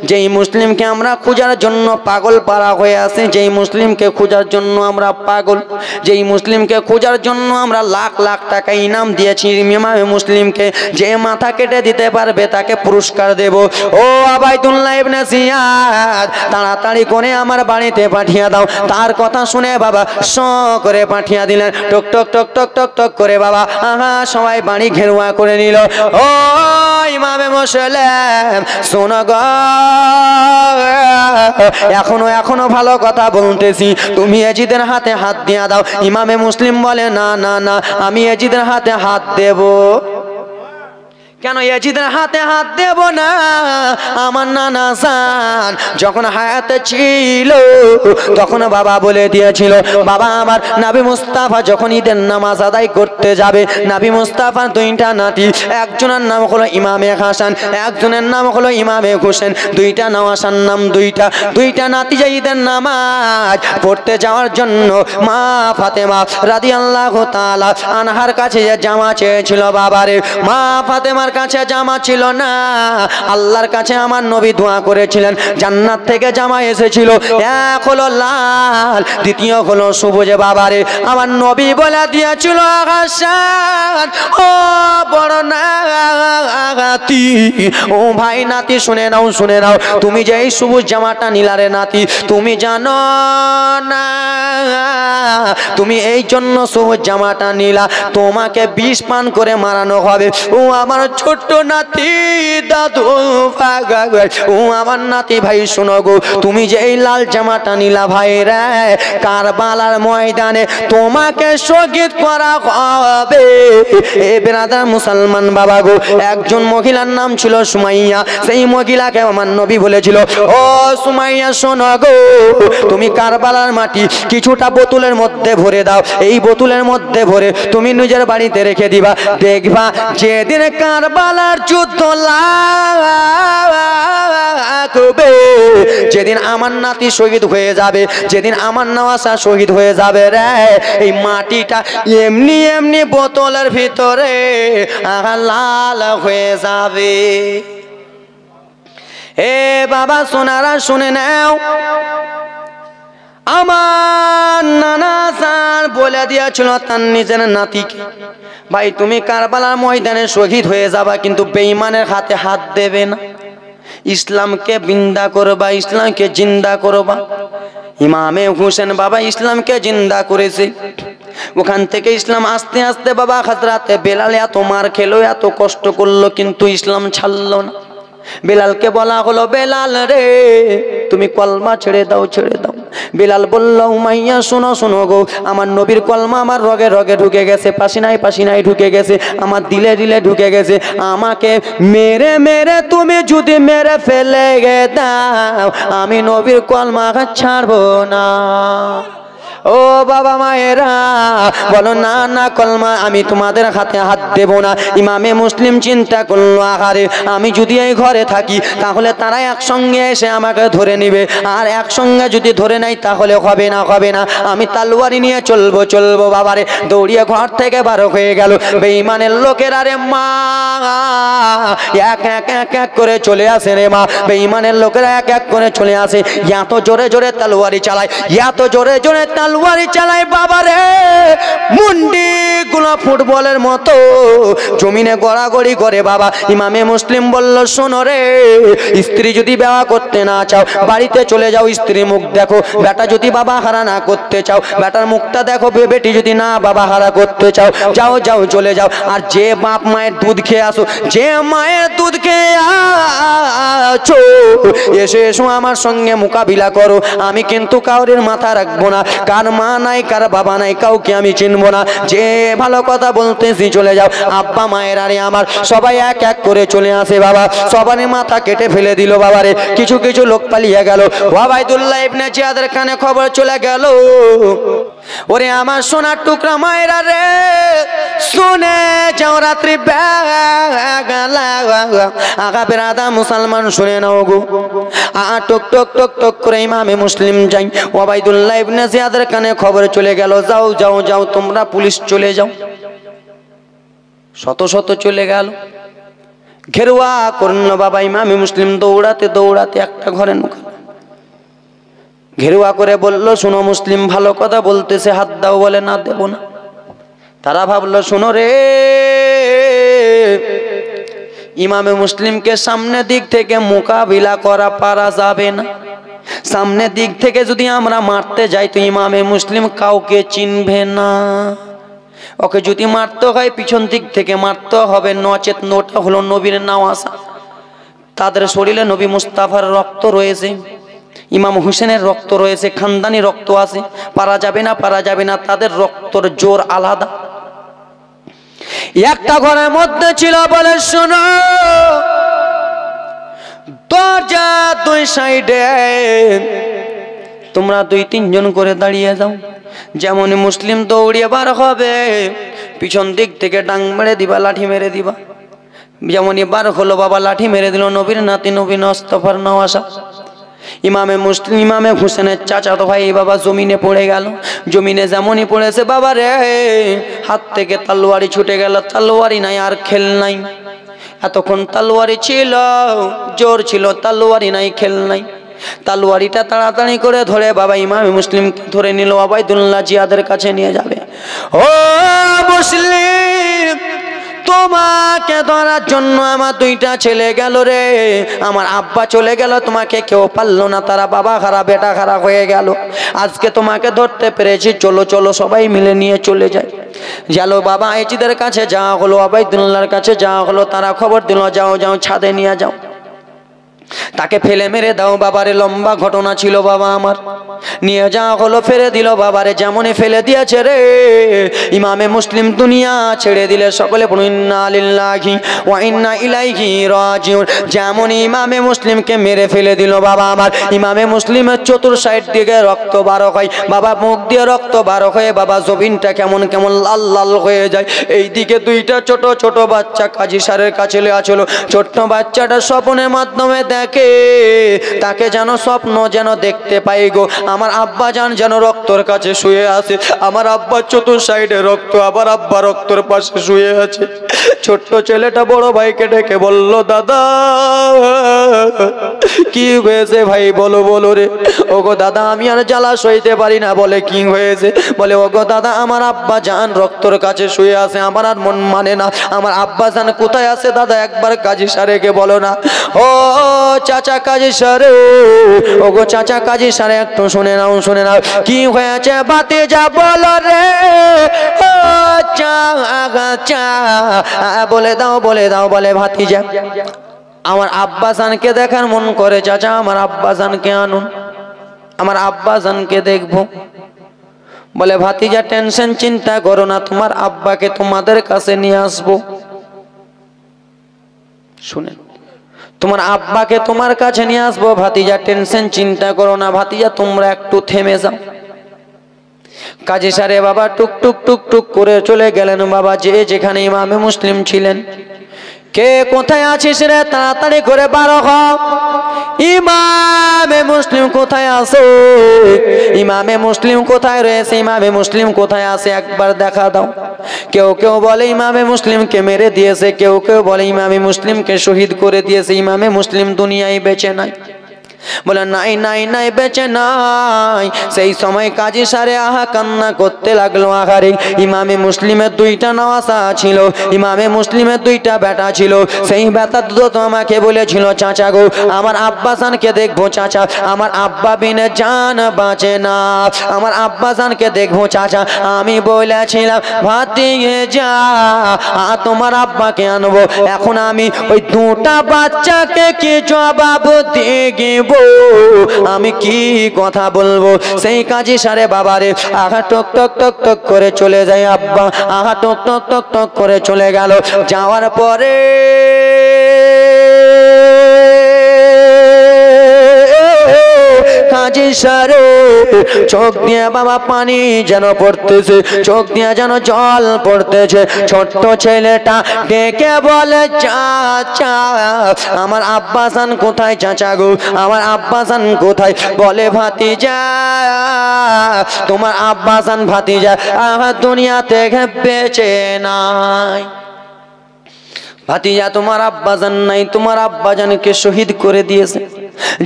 যেই মুসলিমকে আমরা খোঁজার জন্য পাগল পাড়া হয়ে আছে, যেই মুসলিমকে খোঁজার জন্য আমরা পাগল, যেই মুসলিমকে খোঁজার জন্য আমরা লাখ লাখ টাকা ইনাম দিয়েছি ইমামে মুসলিমকে, যে মাথা কেটে দিতে পারবে তাকে পুরস্কার দেব। ও আবাইদুল্লাহ ইবনে জিয়াদ, তাড়াতাড়ি করে আমার বাড়িতে পাঠিয়ে দাও। তার কথা শুনে বাবা স করে পাঠিয়ে দিলেন। টক টক টক টক টক টক করে বাবা সবাই বাড়ি ঘেরুয়া করে নিল। ও ইমামে মুসলিম শোনো গো, এখনো ভালো কথা বলতেছি, তুমি এজিদের হাতে হাত দিয়ে দাও। ইমামে মুসলিম বলে না না না, আমি এজিদের হাতে হাত দেব কেন? এজিদের হাতে হাত দেব না। আমার নানা জান যখন হায়াতে ছিল তখন বাবা বলে দিয়েছিল, বাবা আমার নবী মুস্তাফা যখন ঈদের নামাজ আদায় করতে যাবে, নবী মুস্তাফার 2টা নাতি, একজনের নাম হলো ইমামে হাসান, একজনের নাম হলো ইমামে হোসেন, 2টা নওয়াসার নাম, 2টা নাতি যে ঈদের নামাজ পড়তে যাওয়ার জন্য মা ফাতেমা রাদিয়াল্লাহু তাআলা আনহার কাছে জামা চেয়েছিল। বাবারে, মা ফাতেমার কাছে জামা ছিল না, আল্লাহর কাছে আমার নবী দোয়া করেছিলেন, জান্নাত থেকে জামা এসেছিল, এক হলো লাল, দ্বিতীয় হলো সবুজ। বাবারে, আমার নবী বলে দিয়েছিল, হাসান ও বড় নাতি, ও ভাই নাতি শুনে নাও, শুনে নাও, তুমি যে এই সবুজ জামাটা নিলারে নাতি, তুমি জানো না তুমি এই জন্য সবুজ জামাটা নিলা, তোমাকে বিষ পান করে মারানো হবে। ও আমার ছোট্ট নাতি দাদু, ও আমার নাতি ভাই শোনো গো, তুমি যে এই লাল জামাটা নিলা ভাই রে, কারবালার ময়দানে তোমাকে শহীদ করা হবে। এ বেরাদার মুসলমান বাবা গো, একজন মহিলার নাম ছিল সুমাইয়া, সেই মহিলাকে আমার নবী বলেছিল, ও সুমাইয়া শোনো গো, তুমি কারবালার মাটি কিছুটা বোতলের মধ্যে ভরে দাও, এই বোতলের মধ্যে ভরে তুমি নিজের বাড়িতে রেখে দিবা, দেখবা যেদিন কারবালার যুদ্ধ লাগবে, যেদিন আমার নাতি শহীদ হয়ে যাবে, যেদিন আমার নওয়াসা শহীদ হয়ে যাবে রে, এই মাটিটা এমনি এমনি বোতলের ভিতরে লাল হয়ে যাবে। এ বাবা সোনারা শুনে নাও, আমার নানা স্যার বলে দিয়েছিল তার নিজের নাতিকে, ভাই তুমি কারবালার ময়দানে শহীদ হয়ে যাবা, কিন্তু বেঈমানের হাতে হাত দেবে না, ইসলামকে বিন্দা করবা, ইসলামকে জিন্দা করবা। ইমামে হোসেন বাবা ইসলামকে জিন্দা করেছে, ওখান থেকে ইসলাম আস্তে আস্তে বাবা হযরতে বেলাল এত মার খেলো, এত কষ্ট করলো, কিন্তু ইসলাম ছাড়লো না। বেলালকে বলা হলো, বেলাল রে তুমি কলমা ছেড়ে দাও, ছেড়ে দাও। বেলাল বলল, উমাইয়া শোনো শোনো গো, আমার নবীর কলমা আমার রগে রগে ঢুকে গেছে, পাসিনায় পাসিনায় ঢুকে গেছে, আমার দিলে দিলে ঢুকে গেছে, আমাকে মেরে মেরে তুমি যদি মেরে ফেলে দাও, আমি নবীর কলমা ছাড়বো না। ও বাবা মায়েরা বলো, না না কলমা আমি তোমাদের হাতে হাত দেব না। ইমামে মুসলিম চিন্তা করলো, আহারে আমি যদি এই ঘরে থাকি তাহলে তারা একসঙ্গে এসে আমাকে ধরে নিবে, আর একসঙ্গে যদি ধরে নেয় তাহলে হবে না, হবে না, আমি তলোয়ারি নিয়ে চলবো চলবো। বাবারে দৌড়িয়ে ঘর থেকে বার হয়ে গেল। বেঈমানের লোকেরা রে মা এক এক এক এক করে চলে আসে রে মা, বেঈমানের লোকেরা এক এক করে চলে আসে, এত জোরে জোরে তলোয়ারি চালায়, এত জোরে জোরে তলোয়ারি চালায় বাবা রে, মুন্ডি গুলো ফুটবলের মতো জমিনে গড়াগড়ি করে বাবা। ইমামে মুসলিম বলল, শোনো রে, স্ত্রী যদি বিবাহ করতে না চাও বাড়িতে চলে যাও, স্ত্রী মুখ দেখো। বেটা যদি বাবা হারা না করতে চাও বেটার মুখটা দেখো। বেটি যদি না বাবা হারা করতে চাও যাও যাও চলে যাও। আর যে বাপ মায়ের দুধ খেয়ে আসো, যে মায়ের দুধ খেয়ে আছো, এসে এসো আমার সঙ্গে মোকাবিলা করো। আমি কিন্তু কাউরের মাথা রাখবো না, কার মা নাই কার বাবা নাই কাউকে আমি চিনবো না। যে ভালো কথা বলতেছি চলে যাও। আব্বা মায়ের আরে আমার সবাই এক এক করে চলে আসে বাবা। সবারই মাথা কেটে ফেলে দিল বাবারে। কিছু কিছু লোক পালিয়ে গেল। ওবাইদুল্লাহ ইবনে জিয়াদের কানে খবর চলে গেল। ওরে আমার সোনার টুকরা মায়েরা রে, শুনে যাও, রাত্রি আগা বেরাদা মুসলমান শুনে নাও গো। টক টক টক টক করে ইমামে মুসলিম যাই। ওবাইদুল্লাহ ইবনে জিয়াদের কানে খবর চলে গেল, যাও যাও যাও তোমরা, পুলিশ চলে যাও। শত শত চলে গেল, ঘেরুয়া করল বাবা। ইমামে মুসলিম দৌড়াতে দৌড়াতে একটা ঘরে ঢুকল। ঘেরুয়া করে বলল, শুনো মুসলিম ভালো কথা বলতেছে, হাত দাও। বলে না, দেব না। তারা ভাবলো, শুনো রে, ইমামে মুসলিমকে সামনে দিক থেকে মোকাবিলা করা পারা যাবে না। সামনে দিক থেকে যদি আমরা মারতে যাই তো ইমামে মুসলিম কাউকে চিনবে না। ওকে যদি মারতে হয় পিছন দিক থেকে মারতে হবে, নচেত নোটা হলো নবীর নাওয়াসা। তাদের শরীরে নবী মুস্তাফার রক্ত রয়েছে, ইমাম হুসেনের রক্ত রয়েছে, খানদানি রক্ত আছে। পারা যাবে না, পারা যাবে না। তাদের রক্তর জোর আলাদা। একটা ঘরের মধ্যে ছিল, বলে শোনো, দরজা দুই সাইডে তোমরা 2-3 জন করে দাঁড়িয়ে যাও। যেমন মুসলিম দৌড়িয়ে বার হবে, পিছন দিক থেকে ডাং মেরে দিবা, লাঠি মেরে দিবা। যেমনই বার হলো বাবা, লাঠি মেরে দিল নবীর নাতি নবী মুস্তাফার নওয়াসা। ইমামে মুসলিম ইমামে হুসেনের চাচাতো ভাই বাবা জমিনে পড়ে গেল। জমিনে যেমনই পড়েছে বাবা রে, হাত থেকে তলোয়ারি ছুটে গেল। তলোয়ারি নাই, আর খেল নাই। এতক্ষণ তলোয়ারি ছিল, জোর ছিল, তলোয়ারি নাই, খেল নাই। তলোয়ারিটা তাড়াতাড়ি করে ধরে বাবা ইমামে মুসলিমকে ধরে নিল, ওবাইদুল্লাহ জিয়াদের কাছে নিয়ে যাবে। ও মুসলিম, তোমাকে ধরার জন্য আমার 2টা ছেলে গেল রে। আমার আব্বা চলে গেল, তোমাকে কেউ পারলো না। তারা বাবা খারাপ বেটা খারাপ হয়ে গেল। আজকে তোমাকে ধরতে পেরেছি, চলো চলো সবাই মিলে নিয়ে চলে যায়। চলো বাবা আইজিদের কাছে যাওয়া হলো, ওবাইদুল্লাহর কাছে যাওয়া হলো। তারা খবর দিল, যাও যাও ছাদে নিয়ে যাও, তাকে ফেলে মেরে দাও। বাবারে লম্বা ঘটনা ছিল বাবা আমার। নিয়ে যাওয়া হলো, ফেলে দিল বাবারে। যেমনই ফেলে দিয়েছে রে, ইমামে মুসলিম দুনিয়া ছেড়ে দিলে। সকলে পড়ুন ইন্না লিল্লাহি ওয়া ইন্না ইলাইহি রাজিউন। যেমন ইমামে মুসলিমকে মেরে ফেলে দিল বাবা আমার, ইমামে মুসলিমের চতুর সাইড দিকে রক্ত বার হয় বাবা, মুখ দিয়ে রক্ত বার হয়ে বাবা জবিনটা কেমন কেমন লাল লাল হয়ে যায়। এইদিকে 2টা ছোট ছোট বাচ্চা কাজী সারের কাছে ছিল। ছোট্ট বাচ্চাটা স্বপ্নের মাধ্যমে দেখে, তাকে যেন স্বপ্ন যেন দেখতে পাই গো। আমার আব্বা জান যেন রক্তর কাছে শুয়ে আছে। আমার আব্বার চতুর সাইডে রক্ত, আবার আব্বা রক্তর পাশে শুয়ে আছে। ছোট্ট ছেলেটা বড় ভাইকে ডেকে বলল, দাদা কি হয়েছে ভাই, বলো বলো রে। ওগো দাদা আমি আর জ্বালা সইতে পারি না। বলে কি হয়েছে? বলে ওগো দাদা আমার আব্বা জান রক্তর কাছে শুয়ে আছে, আমার আর মন মানে না। আমার আব্বা জান কোথায় আছে দাদা, একবার কাজী সারেকে বলো না। ও চাচা কাজী সারে, ওগো চাচা কাজী সারে একটু শুনে নাও, শুনে নাও কি হয়েছে ভাতিজা বলো রে। ও চা বলে দাও, বলে দাও। বলে ভাতিজা আমার আব্বা জানকে দেখার মন করে, চাচা আমার আব্বা জানকে আনুন, আমার আব্বা জানকে দেখবো। বলে ভাতিজা টেনশন চিন্তা করো না, তোমার আব্বাকে তোমাদের কাছে নিয়ে আসবো। শুনেন, তোমার আব্বাকে তোমার কাছে নিয়ে আসবো। ভাতিজা টেনশন চিন্তা করো না, ভাতিজা তোমরা একটু থেমে যাও। কাজী সারে বাবা টুক টুক টুক টুক করে চলে গেলেন বাবা, যে যেখানে ইমামে মুসলিম ছিলেন। কে কোথায় আছিস রে, তাড়াতাড়ি করে বার হ। ইমামে মুসলিম কোথায় আছে, ইমামে মুসলিম কোথায় রয়েছে, ইমামে মুসলিম কোথায় আছে একবার দেখা দাও। কেউ কেউ বলে ইমামে মুসলিমকে মেরে দিয়েছে, কেউ কেউ বলে ইমামে মুসলিমকে শহীদ করে দিয়েছে, ইমামে মুসলিম দুনিয়ায় বেঁচে নাই। বলে নাই নাই নাই বেঁচে নাই। সেই সময় কাজী সারে আহা কান্না করতে লাগলো। আহারে ইমামে মুসলিমের দুইটা নওয়াসা ছিল, ইমামে মুসলিমের দুইটা বেটা ছিল। সেই বেটা দুটো তো আমাকে বলেছিল, চাচা গো আমার আব্বাসানকে দেখবো চাচা, আমার আব্বা বিনে জান বাঁচে না, আমার আব্বাসানকে দেখবো চাচা। আমি বলেছিলাম ভাত দিয়ে যা, তোমার আব্বাকে আনবো। এখন আমি ওই দুটা বাচ্চাকে কি জবাব দিব, আমি কি কথা বলবো? সেই কাজী সারে বাবারে আহা টক টক টক টক করে চলে যায় আব্বা, আহা টক টক টক টক করে চলে গেল। যাওয়ার পরে কাজী সারে চোখ দিয়ে বাবা পানি যেন পড়তেছে, চোখ দিয়ে যেন জল পড়তেছে। ছোট্ট ছেলেটা ডেকে বলে চাচা আমার আব্বাসান কোথায় চাচা গো, আমার আব্বাসান কোথায়? বলে ভাতিজা তোমার আব্বাসান ভাতিজা আমার দুনিয়া থেকে বেঁচে নাই। ভাতিজা তোমার আব্বাজান নাই, তোমার আব্বাজানকে শহীদ করে দিয়েছে।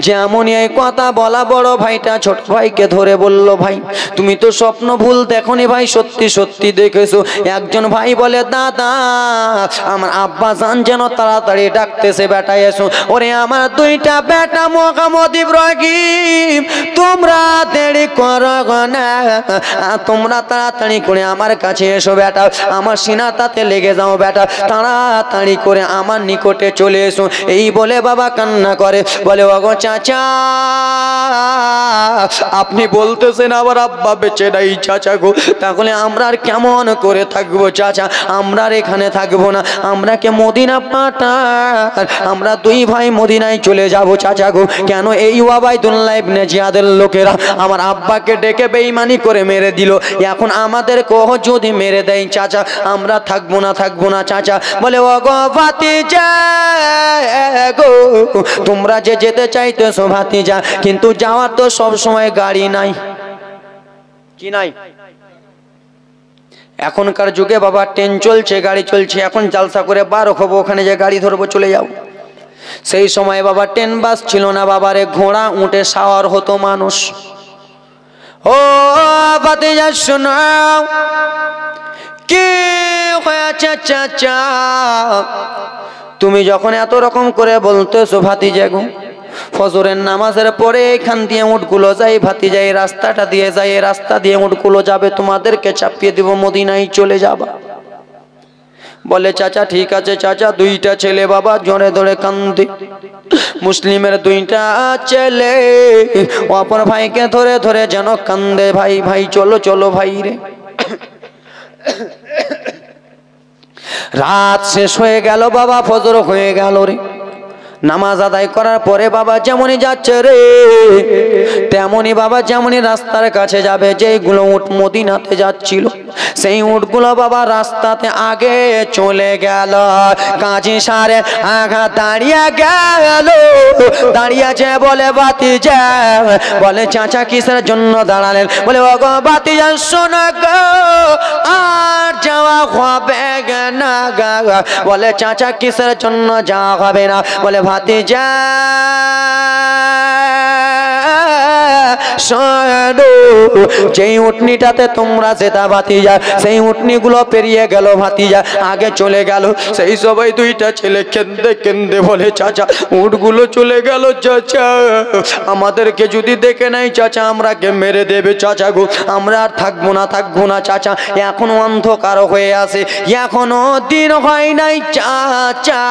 যেমন এই কথা বলা বড় ভাইটা ছোট ভাইকে ধরে বলল, ভাই তুমি তো স্বপ্ন ভুল দেখনি ভাই, সত্যি সত্যি দেখেছো। একজন ভাই বলে দাদা আমার আব্বাজান যেন তাড়াতাড়ি ডাকতেছে, বেটা এসো। ওরে আমার দুইটা বেটা মোহাম্মদ ইব্রাহিম তোমরা দেরি করো না, তোমরা তাড়াতাড়ি করে আমার কাছে এসো বেটা, আমার সিনাটাতে লেগে যাও বেটা, তাড়াতাড়ি করে আমার নিকটে চলে এসো। এই বলে বাবা কান্না করে, বলে ওগো চাচা আপনি বলতেছেন আমার আব্বা বেঁচে নাই চাচা গো, তাহলে আমরা আর কেমন করে থাকবো চাচা? আমরা আর এখানে থাকবো না, আমরা কে মদিনা পাঠান, আমরা দুই ভাই মদিনায় চলে যাব চাচা গো। কেন? এই ওয়াবাইদুল্লাহ ইবনে জিয়াদের লোকেরা আমার আব্বাকে ডেকে বেঈমানি করে মেরে দিল, এখন আমাদের কোহ যদি মেরে দেয় চাচা আমরা থাকবো না, থাকবো না চাচা। বলে ওগো ভাতিজা গো তোমরা যে যেতে চাইতেছো ভাতিজা, কিন্তু যাওয়ার তো সব সময় গাড়ি নাই, কি নাই? এখনকার যুগে বাবা ট্রেন চলছে, গাড়ি চলছে, এখন জালসা করে বার হবো, ওখানে যে গাড়ি ধরবো চলে যাও। সেই সময় বাবা ট্রেন বাস ছিল না বাবারে, ঘোড়া উঠে সাওয়ার হতো মানুষ। ও ভাতিজা শোনাও কি হয়েছে চাচা, তুমি যখন এত রকম করে বলতেছো ভাতিজা গো, ফজরের নামাজের পরে এখান দিয়ে উটগুলো যাই ভাতিজা, এই রাস্তাটা দিয়ে যাই, এই রাস্তা দিয়ে উটগুলো যাবে, তোমাদেরকে চাপিয়ে দিব, মদিনায় চলে যাবা। বলে চাচা ঠিক আছে চাচা। দুইটা ছেলে বাবা জোরে ধরে কান্দে, মুসলিমের দুইটা ছেলে অপর ভাইকে ধরে ধরে যেন কান্দে, ভাই ভাই চলো চলো ভাই রে। রাত শেষ হয়ে গেল বাবা, ফজর হয়ে গেল রে। নামাজ আদায় করার পরে বাবা যেমনই যাচ্ছে রে, তেমনই বাবা যেমনই রাস্তার কাছে যাবে, যেইগুলো উট মদিনাতে যাচ্ছিল সেই উটগুলো বাবা রাস্তাতে আগে চলে গেল। কাজী সারে আগা দাঁড়িয়ে গেল, দাঁড়িয়েছে বলে ভাতিজা, বলে চাচা কিসের জন্য দাঁড়ালেন? বলে ওগো ভাতিজা শোনো গো আর যাওয়া হবে না। বলে চাচা কিসের জন্য যাওয়া হবে না? বলে ভাতিজা শোনো, যেই উটনিটাতে তোমরা যেতা ভাতিজা, সেই উটনিগুলো পেরিয়ে গেল ভাতিজা, আগে চলে গেল। সেই সবাই দুইটা ছেলে কেন্দে কেন্দে বলে চাচা উটগুলো চলে গেল চাচা, আমাদেরকে যদি দেখে নাই চাচা আমরাকে মেরে দেবে চাচা গো, আমরা আর থাকবো না, থাকবো না চাচা, এখনো অন্ধকার হয়ে আছে, এখনো দিন হয় নাই চাচা,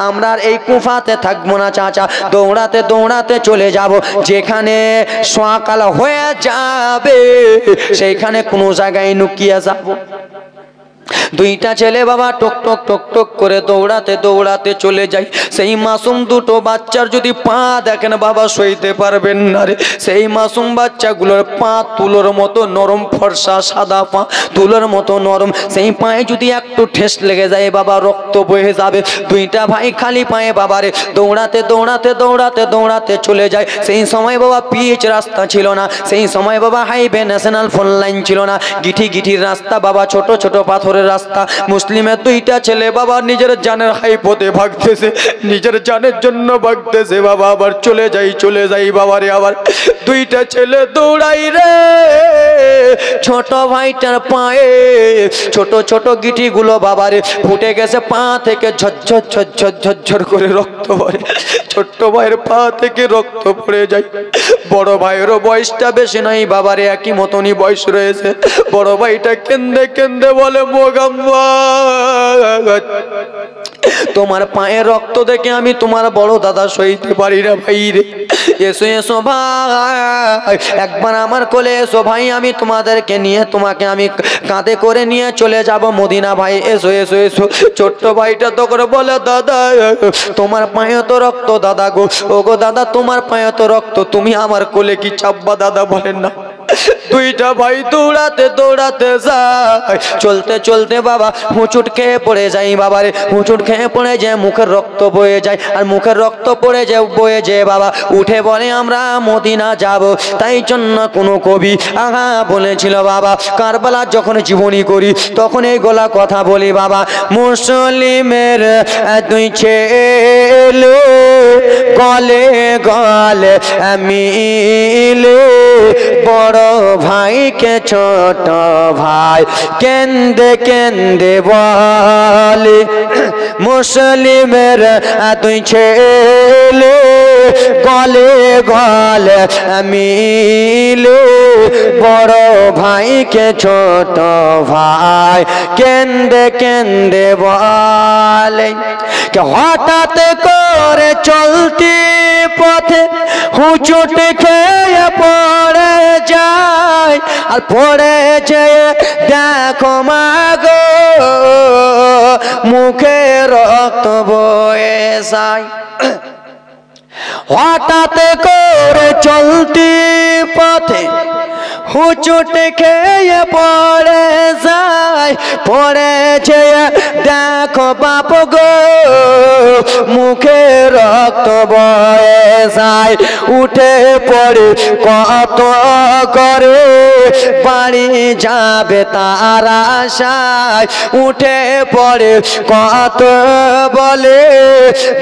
আমরা আর এই কুফাতে থাকবো না চাচা, দৌড়াতে দৌড়াতে চলে যাব, যেখানে সকাল হয়ে যাবে সেইখানে কোনো জায়গায় লুকিয়ে যাব। দুইটা ছেলে বাবা টক টক টক টক করে দৌড়াতে দৌড়াতে চলে যায়। সেই মাসুম দুটো বাচ্চার যদি পা দেখেন বাবা সইতে পারবেন না রে, সেই মাসুম বাচ্চাগুলোর পা তুলোর মতো নরম, ফর্সা সাদা পা তুলোর মতো নরম, সেই পায়ে যদি একটু ঠেস লেগে যায় বাবা রক্ত বয়ে যাবে। দুইটা ভাই খালি পায়ে বাবারে দৌড়াতে দৌড়াতে দৌড়াতে দৌড়াতে চলে যায়। সেই সময় বাবা পিচ রাস্তা ছিল না, সেই সময় বাবা হাইওয়ে ন্যাশনাল ফোন লাইন ছিল না, গিঠি গিঠির রাস্তা বাবা, ছোট ছোট পাথরের রাস্তা রাস্তা। মুসলিমের দুইটা ছেলে বাবা নিজের জানের হাই পথে ভাগতেছে, নিজের জানের জন্য ভাগতেছে বাবা। আবার চলে যাই বাবারে। আবার দুইটা ছেলে দৌড়াই রে, ছোট ভাইটার পায়ে ছোট ছোট গিটিগুলো বাবারে ফুটে গেছে, পা থেকে ঝরঝর ঝরঝর ঝরঝর করে রক্ত পড়ে। ছোট্ট ভাইয়ের পা থেকে রক্ত পড়ে যায়। বড় ভাইয়েরও বয়সটা বেশি নাই বাবারে, একই মতনই বয়স রয়েছে। বড় ভাইটা কেন্দে কেন্দে বলে, মোগাম্মা তোমার পায়ে রক্ত দেখে আমি তোমার বড় দাদা সইতে পারি না ভাই রে। এসো এসো ভাই, একবার আমার কোলে এসো ভাই, আমি তোমাদেরকে নিয়ে তোমাকে আমি কাঁধে করে নিয়ে চলে যাব মদিনা ভাই। এসো এসো এসো। ছোট্ট ভাইটা তো করে বলে, দাদা তোমার পায়ে তো রক্ত দাদা গো। ও গো দাদা তোমার পায়ে তো রক্ত, তুমি আমার কোলে কি চাপবা দাদা? বলেন না। দুইটা ভাই দৌড়াতে দৌড়াতে যায়, চলতে চলতে বাবা হুঁচুট খেয়ে পড়ে যায় বাবারে। হুঁচুট খেয়ে পড়ে যায়, মুখের রক্ত বয়ে যায়। আর মুখের রক্ত পড়ে যায় বয়ে যায় বাবা, উঠে বলে আমরা মদিনা যাব। তাই জন্য কোনো কবি বলেছিল বাবা, কারবালার যখন জীবনী করি তখন এই গোলা কথা বলি বাবা। মুসলিমের দুই ছেলে গলে গলে মিলে, বড় ভাইকে ছোট ভাই কেন্দে কেন্দে বলে। মুসলিমের দুই ছেলে গলে গলে মিলে, বড় ভাইকে ছোট ভাই কেন্দে কেন্দে বলে। হঠাৎ করে চলতি পথে হুঁচট খেয়ে পড়ে যায়, আর পড়ে যেয়ে দেখো মাগো মুখে রক্ত বয়ে যায়। হঠাৎ করে চলতি পথে হুঁচট খেয়ে পড়ে যায়, পড়ে যেয়ে দেখো বাপ গো মুখে রক্ত বয়ে যায়। উঠে পড়ে কত করে বাড়ি যাবে তার আশায়, উঠে পড়ে কত বলে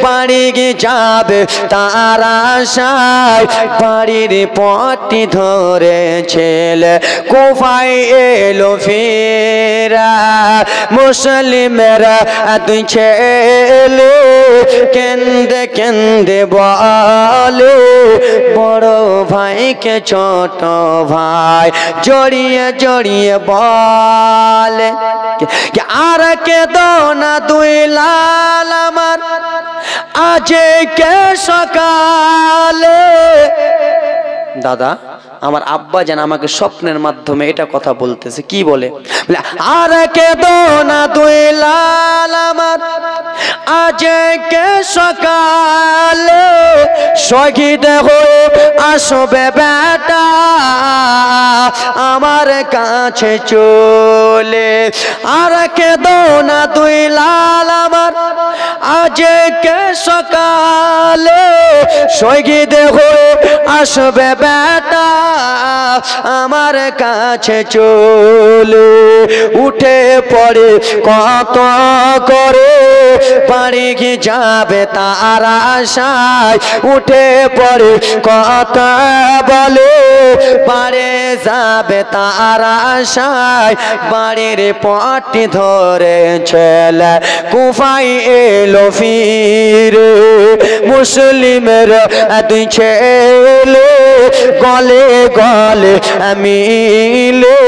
বাড়ি যাবে তার আশায়। বাড়ির পথটি ধরে ছেলে কুফায় এলো ফিরা। মুসলিমেরা দুই ছেলে কেন্দে কেন্দে বলে, বড় ভাইকে ছোট ভাই জড়িয়ে জড়িয়ে বলে, আর কেঁদো না দুই লাল আমার আজকে সকালে। দাদা আমার আব্বা যেন আমাকে স্বপ্নের মাধ্যমে এটা কথা বলতেছে। কি বলে? আর কেঁদো না দুই লাল আমার আজকে সকালে, শহীদ হয়ে আসবে বেটা আমার কাছে চলে। আর কেঁদো না দুই লাল আমার আজকে সকালে, শহীদ হয়ে আসবে বেটা আমার কাছে চলে। উঠে পড়ে কত করে বাড়ি যাবে তার আশায়, উঠে পড়ে কত বলে বাড়ি যাবে তার আশায়। বাড়ির পথটি ধরে ছেলে কুফায় এলো ফিরে। মুসলিমের দুই ছেলে গলে গলে মিলে,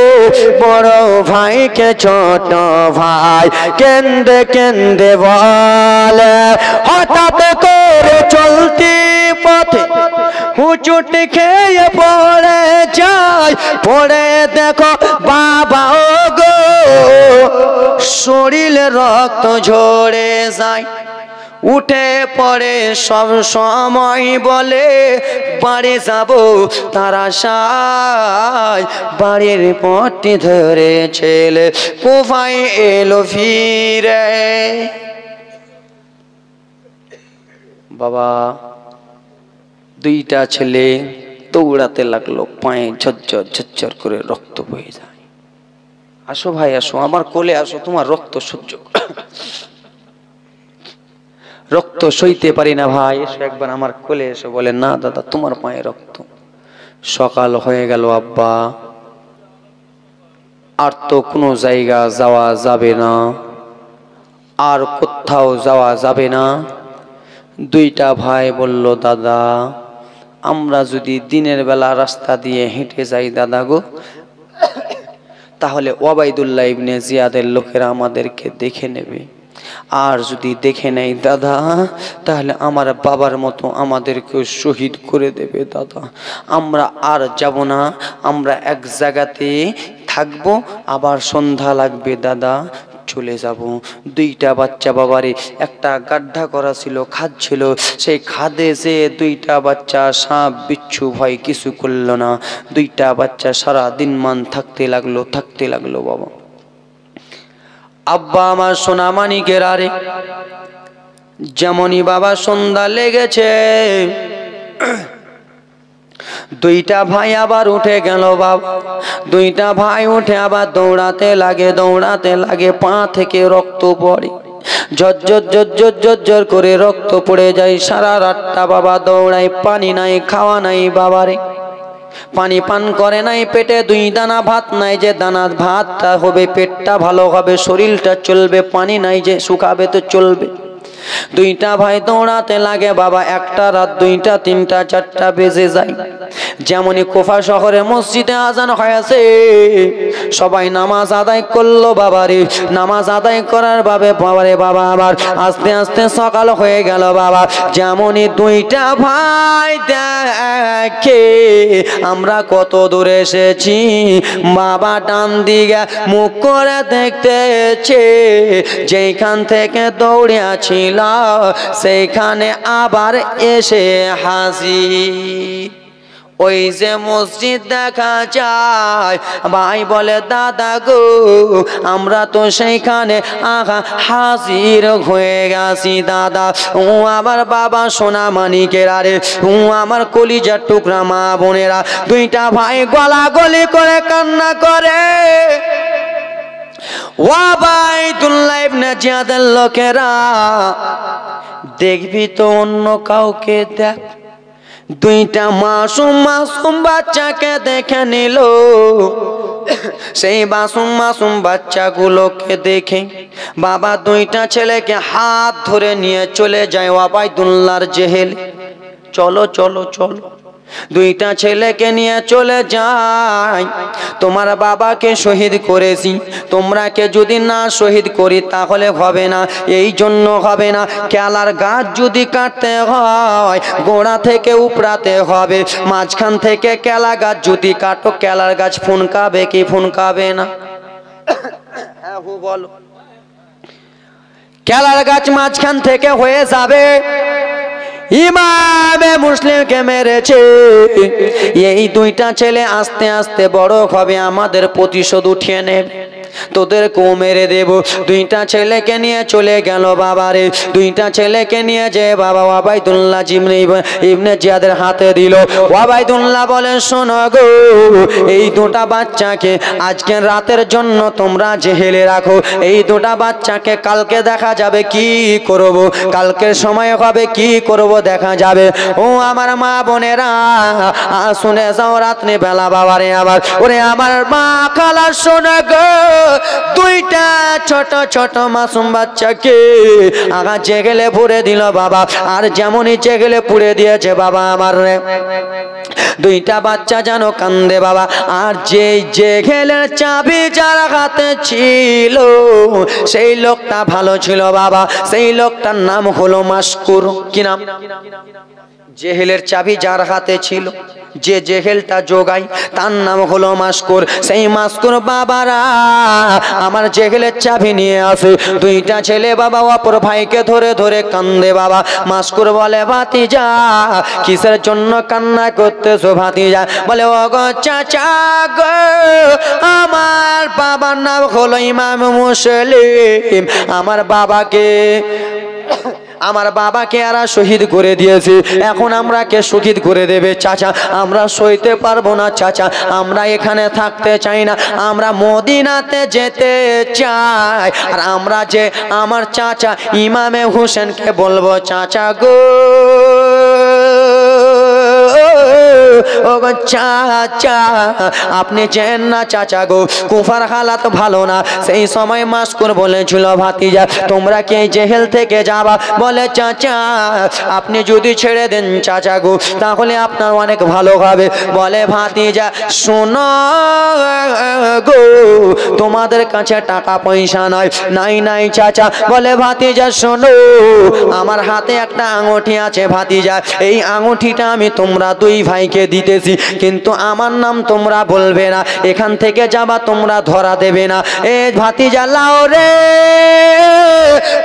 বড় ভাইকে ছোট ভাই কেন্দে কেন্দে বলে। হঠাৎ করে চলতি পথে হুঁচট খেয়ে পড়ে যায়, পড়ে দেখো বাবা ও গো শরীরে রক্ত ঝরে যায়। উঠে পড়ে সব সময় বলে বাড়ি যাব তার আশায়। বাড়ির পথটি ধরে ছেলে কুফায় এলো ফিরে। বাবা দুইটা ছেলে দৌড়াতে লাগলো, পায়ে ঝরঝর ঝরঝর করে রক্ত বয়ে যায়। আসো ভাই আসো, আমার কোলে আসো, তোমার রক্ত সহ্য রক্ত সইতে পারি না ভাই, এসো একবার আমার কোলে এসো। বলে না দাদা তোমার পায়ে রক্ত। সকাল হয়ে গেল আব্বা, আর তো কোনো জায়গা যাওয়া যাবে না, আর কোথাও যাওয়া যাবে না। দুইটা ভাই বলল দাদা আমরা যদি দিনের বেলা রাস্তা দিয়ে হেঁটে যাই দাদা গো, তাহলে ওবাইদুল্লাহ ইবনে জিয়াদের লোকেরা আমাদেরকে দেখে নেবে, আর যদি দেখে নেয় দাদা তাহলে আমার বাবার মতো আমাদেরকে শহীদ করে দেবে দাদা। আমরা আর যাব না, আমরা এক জায়গাতে থাকবো, আবার সন্ধ্যা লাগবে দাদা চলে যাব। দুইটা বাচ্চা বাবারে একটা গাড্ডা করা ছিল, খাদ ছিল, সেই খাদে যে দুইটা বাচ্চা সাপ বিচ্ছু ভয় কিছু করলো না। দুইটা বাচ্চা সারা দিন মান থাকতে লাগলো বাবা। আব্বা আমার সোনা মানিকের আরে যেমনই বাবা সন্ধ্যা লেগেছে, দুইটা ভাই আবার উঠে গেল বাবা। দুইটা ভাই উঠে আবার দৌড়াতে লাগে, পা থেকে রক্ত পড়ে, ঝরঝর করে রক্ত পড়ে যায়। সারা রাতটা বাবা দৌড়ায়, পানি নাই খাওয়া নাই বাবারে, পানি পান করে নাই, পেটে দুই দানা ভাত নাই, যে দানা ভাতটা হবে পেটটা ভালো হবে, শরীরটা চলবে, পানি নাই যে শুকাবে তো চলবে। দুইটা ভাই দৌড়াতে লাগে বাবা, একটা রাত, দুইটা, তিনটা, চারটা বেজে যায়। যেমনই কুফা শহরে মসজিদে আজান হয়েছে, সবাই নামাজ আদায় করলো বাবারে। নামাজ আদায় করার বাবারে বাবা আবার আস্তে আস্তে সকাল হয়ে গেল বাবা। যেমনই দুইটা ভাই দেখে আমরা কত দূরে এসেছি, বাবা ডান দিকে মুখ করে দেখতেছে, যেখান থেকে দৌড়িয়াছিল সেইখানে আবার এসে হাজির। ওই যে মসজিদ দেখা যায়, ভাই বলে দাদা গো আমরা তো সেইখানে হাজির হয়ে গেছি দাদা। ও আমার বাবা সোনা মানিকের আরে, ও আমার কলিজার টুকরা মা বোনেরা, দুইটা ভাই গলাগলি করে কান্না করে। ওবাইদুল্লাহ ইবনে জিয়াদের লোকেরা দেখবি তো অন্য কাউকে দেখ, দুইটা মাসুম বাচ্চাকে দেখে নিল। সেই মাসুম বাচ্চাগুলোকে দেখে বাবা দুইটা ছেলেকে হাত ধরে নিয়ে চলে যায় ওবাইদুল্লাহর জেহেল। চলো চলো চলো, দুইটা ছেলেকে নিয়ে চলে যায়। তোমার বাবাকে শহীদ করেছি, তোমরাকে যদি না শহীদ করি তাহলে হবে না, এই জন্য হবে না। কেলার গাছ যদি কাটতে হয় গোড়া থেকে উপড়াতে হবে, মাঝখান থেকে কেলা গাছ যদি কাটো, কেলার গাছ ফুনকাবে কি ফুনকাবে না? হ্যাঁ বলো, কেলার গাছ মাঝখান থেকে হয়ে যাবে। ইমামে মুসলিমকে মেরেছে, এই দুইটা ছেলে আস্তে আস্তে বড় হবে, আমাদের প্রতিশোধ উঠিয়ে নেবে, তোদেরকেও মেরে দেব। দুইটা ছেলেকে নিয়ে চলে গেল বাবারে। দুইটা ছেলেকে নিয়ে যে বাবা ওবাইদুল্লাহ ইবনে জিয়াদের হাতে দিল। ওবাইদুল্লাহ বলেন শোনো গো, এই দুটা বাচ্চাকে আজকে রাতের জন্য তোমরা জেহেলে রাখো, এই দুটা বাচ্চাকে কালকে দেখা যাবে কি করব, কালকের সময় হবে কি করব দেখা যাবে। ও আমার মা বোনেরা শুনে যাও, রাত্রি বেলা বাবারে আবার ওরে আমার মা খালা শোনো গো, দুইটা ছোট ছোট মাসুম বাচ্চাকে আগা জেগেলে পুড়ে দিল বাবা। আর যেমনই জেগেলে পুড়ে দিয়েছে বাবা আমার রে, দুইটা বাচ্চা যেন কান্দে বাবা। আর যে জেগেলের চাবি যার হাতে ছিল সেই লোকটা ভালো ছিল বাবা, সেই লোকটার নাম হলো মাসকুর। কি নাম? জেহেলের চাবি যার হাতে ছিল, যে জেহেলটা জোগাই, তার নাম হলো মাসকুর। সেই মাসকুর বাবারা আমার জেহেলের চাবি নিয়ে আসে। দুইটা ছেলে বাবা অপর ভাইকে ধরে ধরে কান্দে বাবা। মাসকুর বলে ভাতিজা কিসের জন্য কান্না করতেছো ভাতিজা? বলে ও গো চাচা গো, আমার বাবার নাম হলো ইমাম মুসলিম, আমার বাবাকে আমার বাবাকে এরা শহীদ করে দিয়েছে, এখন আমরা কে শহীদ করে দেবে? চাচা আমরা সইতে পারবো না চাচা, আমরা এখানে থাকতে চাই না, আমরা মদিনাতে যেতে চাই। আর আমরা যে আমার চাচা ইমামে হোসেনকে বলবো, চাচা গো ও গো চাচা আপনি চেন না চাচা গো, কুফার হালাত ভালো না। সেই সময় মাসকুর বলেছিল, ভাতিজা তোমরা কি জেহেল থেকে যাবা? বলে চাচা আপনি যদি ছেড়ে দেন চাচা গো তাহলে আপনার অনেক ভালো হবে। বলে ভাতিজা শোনো গো, তোমাদের কাছে টাকা পয়সা নাই, নাই নাই চাচা। বলে ভাতিজা শোনো, আমার হাতে একটা আঙুঠি আছে ভাতিজা, এই আঙুঠিটা আমি তোমরা দুই ভাইকে দিতেছি, কিন্তু আমার নাম তোমরা বলবে না, এখান থেকে যাবা তোমরা ধরা দেবে না। এ ভাতিজা লাও রে,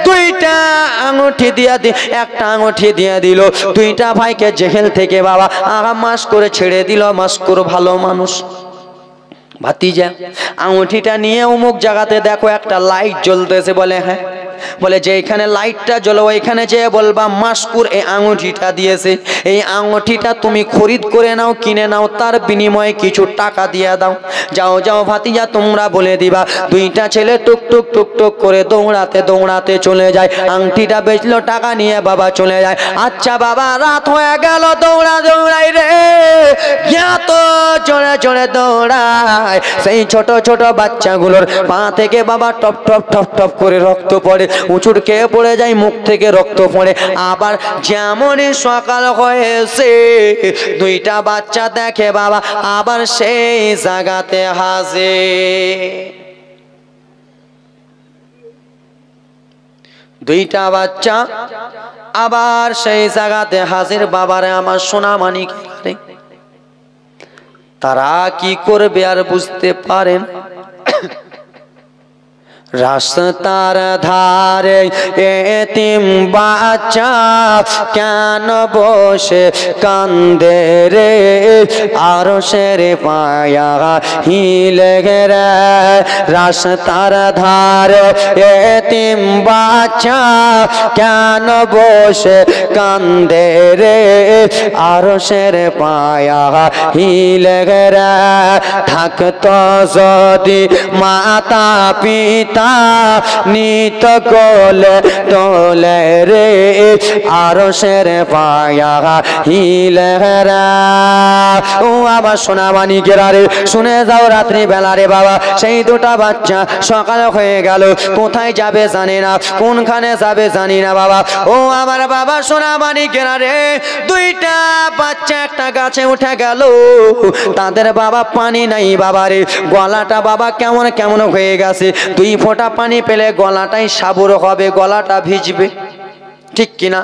দুইটা আঙুঠি দিয়া দি, একটা আঙুঠি দিয়ে দিল, দুইটা ভাইকে জেহেল থেকে বাবা আগাম মাস করে ছেড়ে দিল। মাসকুর ভালো মানুষ। ভাতিজা আঙুঠিটা নিয়ে অমুক জায়গাতে দেখো একটা লাইট জ্বলতেছে। বলে হ্যাঁ। বলে যে এখানে লাইটটা জ্বলো ওইখানে যে বলবা মাসকুর এই আঙুঠিটা দিয়েছে, এই আঙুঠিটা তুমি খরিদ করে নাও, কিনে নাও, তার বিনিময়ে কিছু টাকা দিয়ে দাও। যাও যাও ভাতিজা তোমরা বলে দিবা। দুইটা ছেলে টুক টুক টুক টুক করে দৌড়াতে দৌড়াতে চলে যায়, আংটিটা বেচলো, টাকা নিয়ে বাবা চলে যায়। আচ্ছা বাবা রাত হয়ে গেল, দৌড়া দৌড়াই রে, এত জোরে জোরে দৌড়ায়, সেই ছোট ছোট বাচ্চাগুলোর পা থেকে বাবা টপ টপ টপ টপ করে রক্ত পড়ে, উঁচুর খেয়ে পড়ে যায়, মুখ থেকে রক্ত পড়ে। আবার যেমনই সকাল হয়েছে দুইটা বাচ্চা দেখে বাবা আবার সেই জায়গাতে হাজির। দুইটা বাচ্চা আবার সেই জায়গাতে হাজির। বাবারে আমার সোনা মানিক, তারা কি করবে আর বুঝতে পারেন। রাস্তার ধারে এতিম বাচ্চা কেন বসে কান্দে রে, আরশের পায়া হিলে রে। রাস্তার ধারে এতিম বাচ্চা কেন বসে কান্দে রে, আরশের পায়া হিলে রে। থাকতো যদি মাতা পিতা নিত কোলে তোলে রে, আরশের পায়া হিলে রে। ও আমার সোনা মানিকেরা রে, শুনে যাও রাত্রি বেলা রে বাবা, সেই দুটা বাচ্চা সকাল হয়ে গেল, কোথায় যাবে জানি না, কোনখানে যাবে জানি না বাবা। ও আমার বাবা সোনা মানিকেরা রে, দুইটা বাচ্চা একটা গাছে উঠে গেল, তাদের বাবা পানি নাই বাবা রে, গলাটা বাবা কেমন কেমন হয়ে গেছে, দুই ফোঁটা পানি পেলে গলাটাই সাবুর হবে, গলাটা ভিজবে, ঠিক কিনা?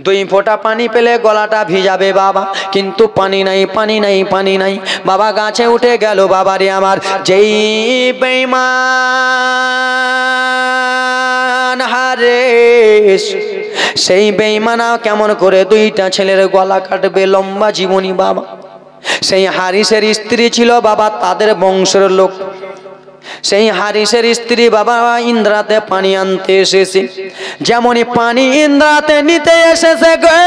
দুই ফোঁটা পানি পেলে গলাটা ভিজাবে বাবা, কিন্তু পানি নাই পানি নাই পানি নাই। বাবা গাছে উঠে গেল বাবারে আমার, যেই বেঈমান হারেস, সেই বেঈমানা কেমন করে দুইটা ছেলের গলা কাটবে, লম্বা জীবনী বাবা। সেই হারিসের স্ত্রী ছিল বাবা তাদের বংশের লোক, সেই হারিসের স্ত্রী বাবা ইন্দ্রাতে পানি আনতে এসেছে, যেমনই পানি ইন্দ্রাতে নিতে এসেছে গো,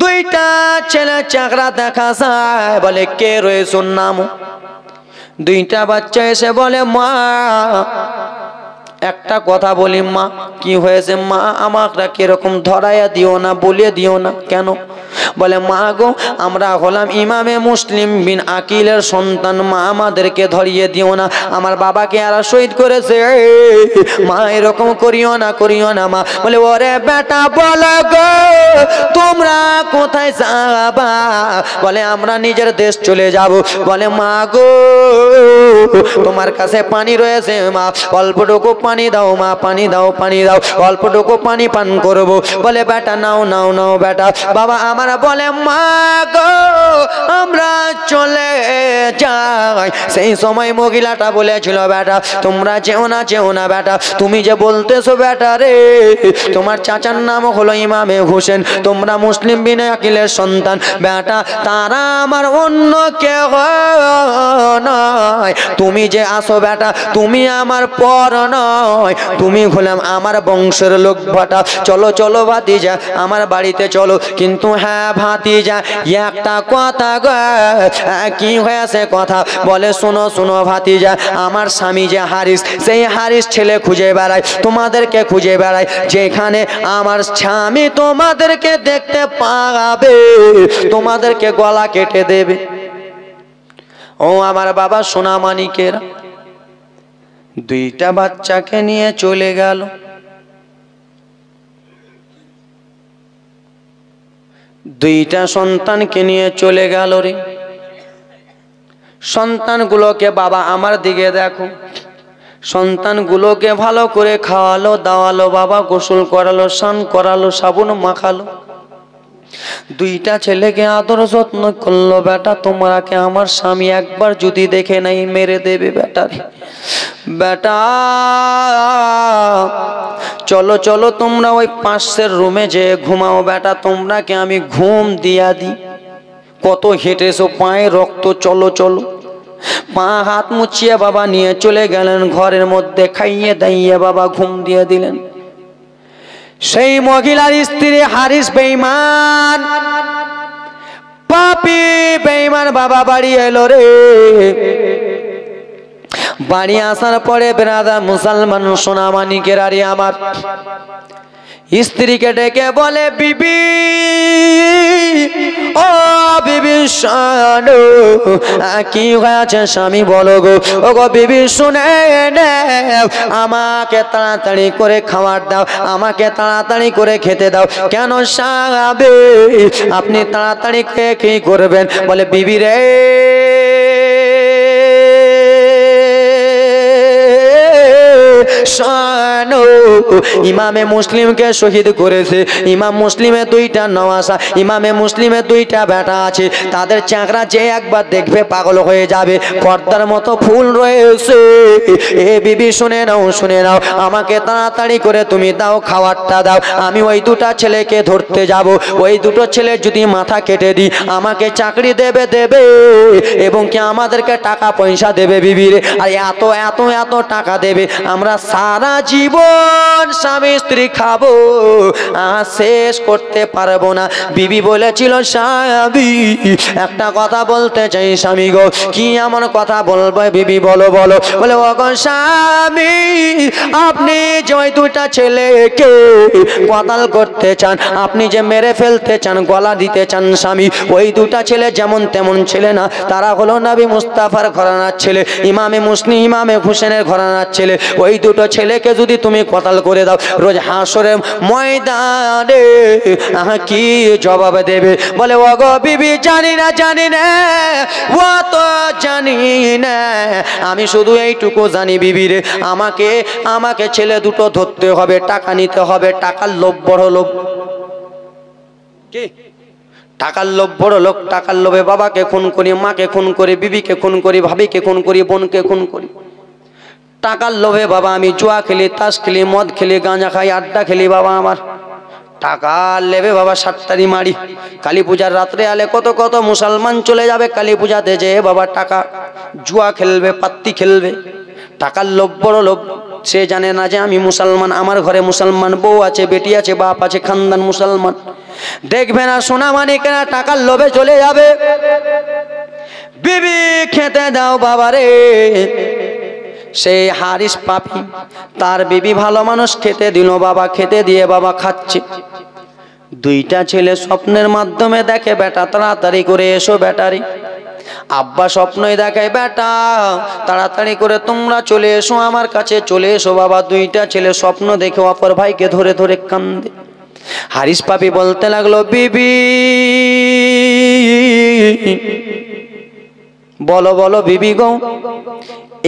দুইটা ছেলে চাকরা দেখা যায়। বলে কে রয়েছ নাম? দুইটা বাচ্চা এসে বলে মা একটা কথা বলি মা। কি হয়েছে মা? আমাকে কিরকম ধরাইয়া দিও না, বলে দিও না। কেন? বলে মা গো আমরা হলাম ইমামে মুসলিম বিন আকিলের সন্তান, মা আমাদেরকে ধরিয়ে দিও না, আমার বাবাকে আর শহীদ করেছে, মা এরকম করিও না করিও না মা। বলে ওরে বেটা বলো গো তোমরা কোথায় যাবা? বলে আমরা নিজের দেশ চলে যাব। বলে মা গো তোমার কাছে পানি রয়েছে মা, অল্পটুকু পানি দাও মা, পানি দাও পানি দাও, অল্পটুকু পানি পান করবো। বলে বেটা নাও নাও নাও বেটা। বাবা আমার আমার বলে মা গো আমরা চলে যাই। সেই সময় মহিলাটা বলেছিল বেটা তোমরা যেও না বেটা, তুমি যে বলতেছো বেটা রে তোমার চাচার নাম হলো ইমামে হোসেন, তোমরা মুসলিম বিনে আকিলের সন্তান বেটা, তারা আমার অন্য কেউ নয়। তুমি যে আসো বেটা তুমি আমার পর নয়, তুমি হলাম আমার বংশের লোক বেটা। চলো চলো ভাতিজা আমার বাড়িতে চলো। কিন্তু হ্যাঁ ভাতিজা একটা কথা গো। কি হয়েছে কথা? বলে শোনো শোনো ভাতিজা, আমার স্বামী যে হারিস, সেই হারিস ছেলে খুঁজে বেড়ায়, তোমাদেরকে খুঁজে বেড়ায়। যেখানে আমার স্বামী তোমাদেরকে দেখতে পাবে তোমাদেরকে গলা কেটে দেবে। ও আমার বাবা সোনা মানিকেরা, দুইটা বাচ্চাকে নিয়ে চলে গেল। দুইটা সন্তানকে নিয়ে চলে গেল রে। সন্তানগুলোকে বাবা আমার দিকে দেখো, সন্তানগুলোকে ভালো করে খাওয়ালো দাওয়ালো, বাবা গোসল করালো, স্নান করালো, সাবুন মাখালো। দুইটা ছেলেকে আদর যত্ন করলো। বেটা তোমরাকে আমার স্বামী একবার যদি দেখে নাই মেরে দেবে বেটা রে। বেটা চলো চলো তোমরা ওই পাশের রুমে যে ঘুমাও বেটা, তোমরাকে আমি ঘুম দিয়া দিই। কত হেঁটেছো পায়ে রক্ত, চলো চলো। পা হাত মুছিয়ে বাবা নিয়ে চলে গেলেন ঘরের মধ্যে, খাইয়ে দাইয়ে বাবা ঘুম দিয়ে দিলেন। সেই মহিলার স্ত্রী হারিস বেঈমান, পাপী বেঈমান বাবা বাড়ি এলো রে। বাড়ি আসার পরে ব্রাদার মুসলমান সোনা মানিকের আরে আমার স্ত্রীকে ডেকে বলে বিবি ও বিবি শোনো কি হয়েছে স্বামী বলো গো। ও গো বিবি শুনে আমাকে তাড়াতাড়ি করে খাবার দাও, আমাকে তাড়াতাড়ি করে খেতে দাও। কেন স্বামী আপনি তাড়াতাড়ি খেয়ে কি করবেন? বলে বিবি রে শোনো, ইমামে মুসলিমকে শহীদ করেছে। ইমাম মুসলিমে দুইটা নওয়াসা, ইমামে মুসলিমে দুইটা বেটা আছে। তাদের চাকরা যে একবার দেখবে পাগল হয়ে যাবে। পর্দার মতো ফুল রয়েছে। এ বিবি শুনে নাও শুনে নাও, আমাকে তাড়াতাড়ি করে তুমি দাও, খাবারটা দাও। আমি ওই দুটা ছেলেকে ধরতে যাব। ওই দুটো ছেলে যদি মাথা কেটে দিই আমাকে চাকরি দেবে দেবে এবং কি আমাদেরকে টাকা পয়সা দেবে বিবিরে। আর এত এত এত টাকা দেবে, আমরা সারা জীবন স্বামী স্ত্রী খাবো, শেষ করতে পারবো না। বিবি বলেছিল স্বামী একটা কথা বলতে চাই স্বামী গো। কি এমন কথা বলবো বিবি বলো বলো। বলে ও গো স্বামী আপনি যে ওই দুটা ছেলেকে কতল করতে চান, আপনি যে মেরে ফেলতে চান, গলা দিতে চান স্বামী, ওই দুটা ছেলে যেমন তেমন ছেলে না, তারা হলো নবী মুস্তাফার ঘরানার ছেলে, ইমামে মুসলিম ইমামে হোসেনের ঘরানার ছেলে। ওই দুটো ছেলেকে যদি তুমি কতল করে দাও রোজ হাসরের ময়দানে কি জবাব দেবে? বলে ও গো বিবি জানি না ও তো জানি না, আমি শুধু এইটুকু জানি বিবি রে আমাকে ছেলে দুটো ধরতে হবে, টাকা নিতে হবে। টাকার লোভ বড় লোভ। কি টাকার লোভ বড় লোক। টাকার লোভে বাবাকে খুন করি, মাকে খুন করি, বিবিকে খুন করি, ভাবিকে খুন করি, বোনকে খুন করি। টাকার লোভে বাবা আমি জুয়া খেলি, তাস খেলি, মদ খেলি, গাঁজা খাই, আড্ডা খেলি। বাবা আমার টাকা লেবে বাবা সাতটারি মারি। কালী পূজার রাত্রে আলে কত কত মুসলমান চলে যাবে কালী পূজাতে, যে বাবা টাকা জুয়া খেলবে, পাত্তি খেলবে। টাকার লোভ বড় লোভ। সে জানে না যে আমি মুসলমান, আমার ঘরে মুসলমান বউ আছে, বেটি আছে, বাপ আছে, খানদান মুসলমান। দেখবে না সোনা মানিকেরা টাকার লোভে চলে যাবে। বিবি খেতে দাও বাবারে। সেই হারিস পাপি, তার বিবি ভালো মানুষ খেতে দিল বাবা। খেতে দিয়ে বাবা খাচ্ছে। দুইটা ছেলে স্বপ্নের মাধ্যমে দেখে বেটা তাড়াতাড়ি করে এসো বেটারি। আব্বা স্বপ্নই দেখায় বেটা তাড়াতাড়ি করে তোমরা চলে এসো আমার কাছে, চলে এসো বাবা। দুইটা ছেলে স্বপ্ন দেখে অপর ভাইকে ধরে ধরে কান্দে। হারিস পাপি বলতে লাগলো বিবি বলো বলো বিবি গো,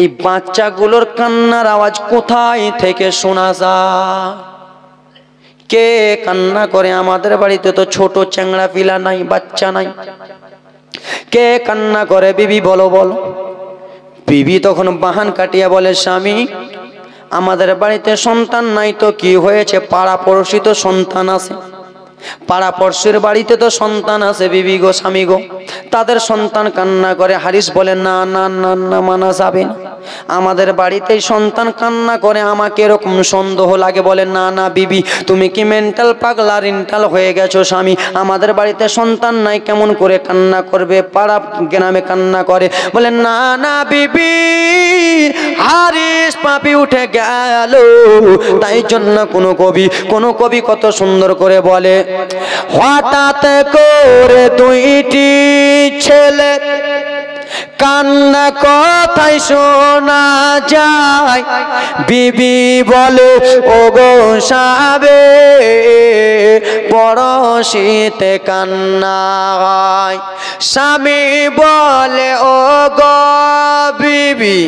এই বাচ্চাগুলোর কান্নার আওয়াজ কোথায় থেকে শোনা যায়? কে কান্না করে? আমাদের বাড়িতে তো ছোট চ্যাংড়া পিলা নাই, বাচ্চা নাই, কে কান্না করে? বিবি বলো বলো। বিবি তখন বাহান কাটিয়া বলে, স্বামী আমাদের বাড়িতে সন্তান নাই তো কি হয়েছে, পাড়া পড়শি তো সন্তান আছে, পাড়া পড়শির বাড়িতে তো সন্তান আছে বিবি গো, স্বামী গো, তাদের সন্তান কান্না করে। হারিস বলে, না না না না, মানা যাবে না, আমাদের বাড়িতেই সন্তান কান্না করে, আমাকে এরকম সন্দেহ লাগে। বলে, না না বিবি, তুমি কি মেন্টাল পাগলা রিন্টাল হয়ে গেছো স্বামী, আমাদের বাড়িতে সন্তান নাই, কেমন করে কান্না করবে, পাড়া গ্রামে কান্না করে। বলে, না না বিবি, হারিস পাপি উঠে গেল। তাই জন্য কোন কবি কত সুন্দর করে বলে, হঠাৎ করে দুইটি ছেলে কান্না কথাই শোনা যায়, বিবি বলে, ও গো সাবে পড়শিতে কান্না হয়। স্বামী বলে, ও গো বিবি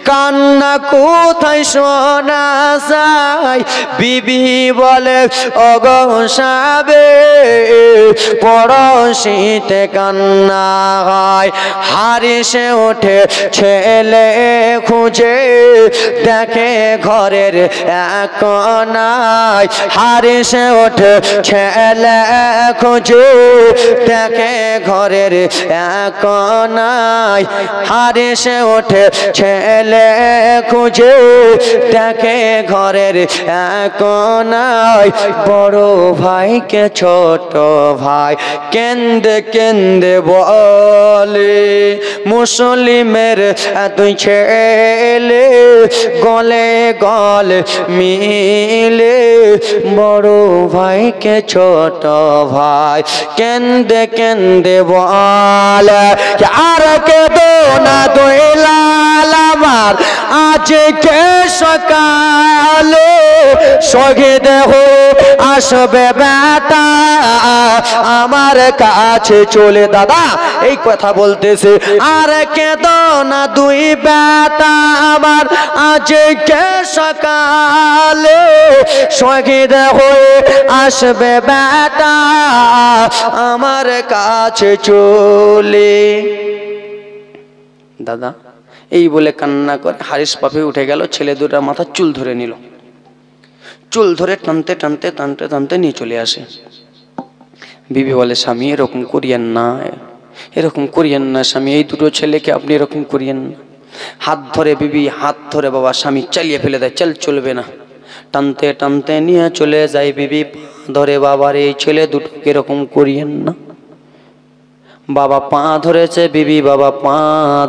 কান্না কোথায় শোনা যায়, বিবি বলে, ও গো সাবে পড়শিতে কান্না হয়। হারিসে ওঠে ছেলে খুঁজে দেখে ঘরের এক কোনায়, হারিসে ওঠে ছেলে খুঁজে দেখে ঘরের এক কোনায়, হারিসে ওঠে ছেলে খুঁজে দেখে ঘরের এক কোনায়। বড় ভাইকে ছোট ভাই কেন্দে কেন্দে বলে, মুসলিমের দুই ছেলে গলে গলে মিলে, বড় ভাইকে ছোট ভাই কেন্দে কেন্দে বলে, আর কেঁদো না দয়াল আমার আজকে সকালে, শহীদ হয়ে আসবে বেটা আমার কাছে চলে। দাদা এই কথা বলতেছে, আর কেঁদো না দুই বেটা আমার আজকে সকালে, শহীদ হয়ে আসবে বেটা আমার কাছে চলে। দাদা এই বলে কান্না করে হারিস পাপে উঠে গেল, ছেলে দুটার মাথা চুল ধরে নিল, চুল ধরে টানতে টানতে টানতে টানতে নিয়ে চলে আসে। বিবি বলে, স্বামী এরকম করিয়েন না, এরকম করিয়েন না স্বামী, এই দুটো ছেলেকে আপনি এরকম করিয়েন না। হাত ধরে বিবি হাত ধরে বাবা স্বামী চালিয়ে ফেলে দেয়, চলবে না, টানতে টানতে নিয়ে চলে যায়। বিবি ধরে, বাবার এই ছেলে দুটোকে এরকম করিয়েন না। বাবা পা ধরেছে, বিবি বাবা পা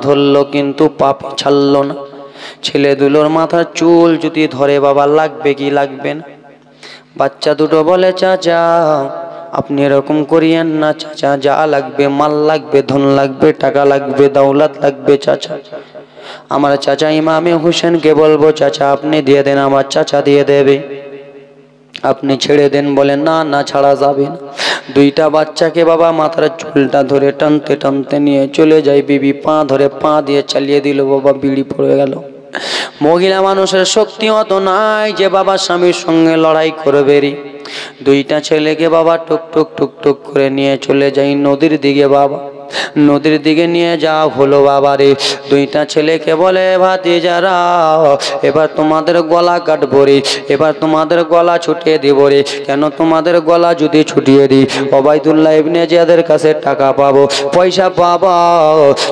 ধরলো, কিন্তু পা ছাড়লো না। ছেলে দুলোর মাথার চুল যদি ধরে বাবা লাগবে কি লাগবে না? বাচ্চা দুটো বলে, চাচা আপনি এরকম করিয়েন না চাচা, যা লাগবে মাল লাগবে, ধন লাগবে, টাকা লাগবে, দৌলত লাগবে চাচা। আমার চাচা ইমামে হোসেনকে বলবো, চাচা আপনি দিয়ে দেন, আমার চাচা দিয়ে দেবে, আপনি ছেড়ে দেন। বলে, না না ছাড়া যাবে না। দুইটা বাচ্চাকে বাবা মাথার চুলটা ধরে টানতে টানতে নিয়ে চলে যায়। বিবি পা ধরে পা দিয়ে চালিয়ে দিল, বাবা বিড়ি পড়ে গেল। মহিলা মানুষের শক্তি অত নাই যে বাবা স্বামীর সঙ্গে লড়াই করবে রে। দুইটা ছেলেকে বাবা টুক টুক টুক টুক করে নিয়ে চলে যায় নদীর দিকে। বাবা নদীর দিকে নিয়ে যাওয়া হলো বাবা রে। দুইটা ছেলেকে বলে, ভাতিজারা এবার তোমাদের গলা কাটবো রে, এবার তোমাদের গলা ছুটিয়ে দিব রে। কেন তোমাদের গলা যদি ছুটিয়ে দিই, ওবাইদুল্লাহ ইবনে জিয়াদের কাছে টাকা পাবো, পয়সা পাবো,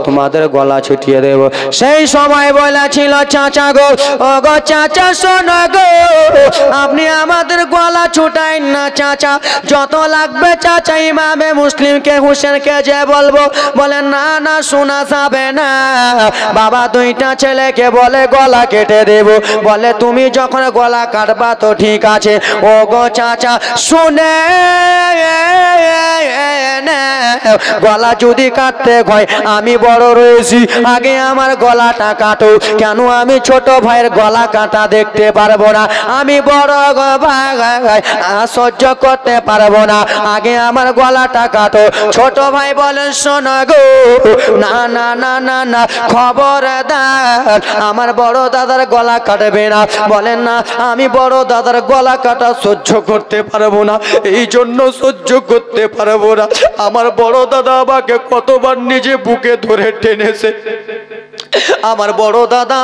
তোমাদের গলা ছুটিয়ে দেব। সেই সময় বলেছিল, চাচা গো, ও গো চাচা শোনো গো, আপনি আমাদের গলা ছুটাই না চাচা, যত লাগবে চাচা ইমামে মুসলিমকে হোসেনকে যে বলবো। বলে, না না শোনা যাবে না। বাবা দুইটা ছেলেকে বলে, গলা কেটে দেব। বলে, তুমি যখন গলা কাটবা তো ঠিক আছে, ও গো চাচা শুনে গলা যদি কাটতে হয়, আমি বড় রয়েছি, আগে আমার গলাটা কাটো। কেন আমি ছোট ভাইয়ের গলা কাটা দেখতে পারবো না, আমি বড় ভাই সহ্য করতে পারবো না, আগে আমার গলাটা কাটো। ছোট ভাই বলে, শোনো গো, না না না না না, খবরদার আমার বড় দাদার গলা কাটবে না। বলেন না, আমি বড় দাদার গলা কাটা সহ্য করতে পারবো না, এই জন্য সহ্য করতে পারবো না। আমার বড় দাদা আমাকে কতবার নিজে বুকে ধরে টেনেছে, আমার বড় দাদা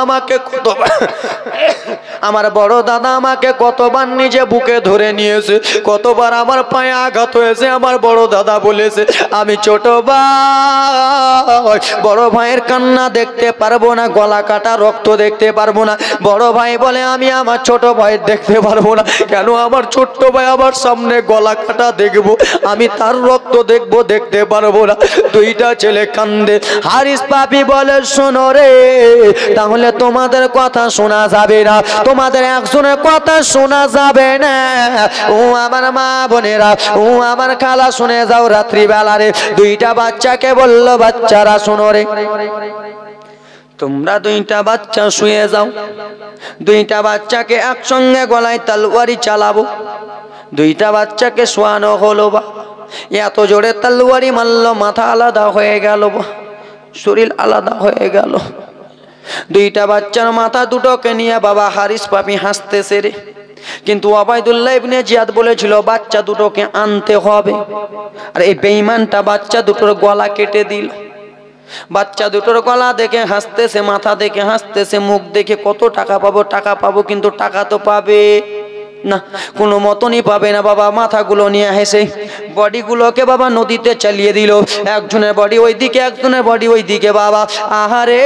আমাকে কতবার নিজে বুকে ধরে নিয়েছে, কতবার আমার পায়ে আঘাত হয়েছে। আমার বড় দাদা বলেছে, আমি ছোট ভাই, বড় ভাইয়ের কান্না দেখতে পারবো না, গলা কাটা রক্ত দেখতে পারবো না। বড় ভাই বলে, আমি আমার ছোট ভাই দেখতে পারবো না। কেন? আমার ছোট্ট ভাই আমার সামনে গলা কাটা দেখবো, আমি তার রক্ত দেখবো, দেখতে পারবো না। দুইটা ছেলে কান্দে। হারিস পাপি বলে, শোনো রে, তাহলে তোমাদের কথা শোনা যাবে না, তোমাদের একজনের কথা শোনা যাবে না। ও আমার মা বোনেরা, ও আমার খালা, শুনে যাও। রাত্রিবেলা রে দুইটা বাচ্চাকে বললো, বাচ্চারা শোনো রে, তোমরা দুইটা বাচ্চা শুয়ে যাও। দুইটা বাচ্চাকে একসঙ্গে গলায় তলোয়ারি চালাবো। দুইটা বাচ্চাকে শোয়ানো হলো। বা এত জোরে তলোয়ারি মারলো, মাথা আলাদা হয়ে গেল, শরীর আলাদা হয়ে গেল। দুইটা বাচ্চার মাথা দুটোকে নিয়ে বাবা হারিস পাপি হাসতেছে রে। কিন্তু ওবায়দুল্লাহ ইবনে জিয়াদ বলেছিল বাচ্চা দুটোকে আনতে হবে, আর এই বেঈমানটা বাচ্চা দুটোর গলা কেটে দিল। বাচ্চা দুটোর গলা দেখে হাসতেছে, মাথা দেখে হাসতেছে, মুখ দেখে কত টাকা পাবো টাকা পাবো, কিন্তু টাকা তো পাবে না, কোনো মতনই পাবে না। বাবা মাথাগুলো নিয়ে হেসে বডিগুলোকে বাবা নদীতে চালিয়ে দিল। একজনের বডি ওইদিকে, একজনের বডি ওইদিকে। বাবা আহারে,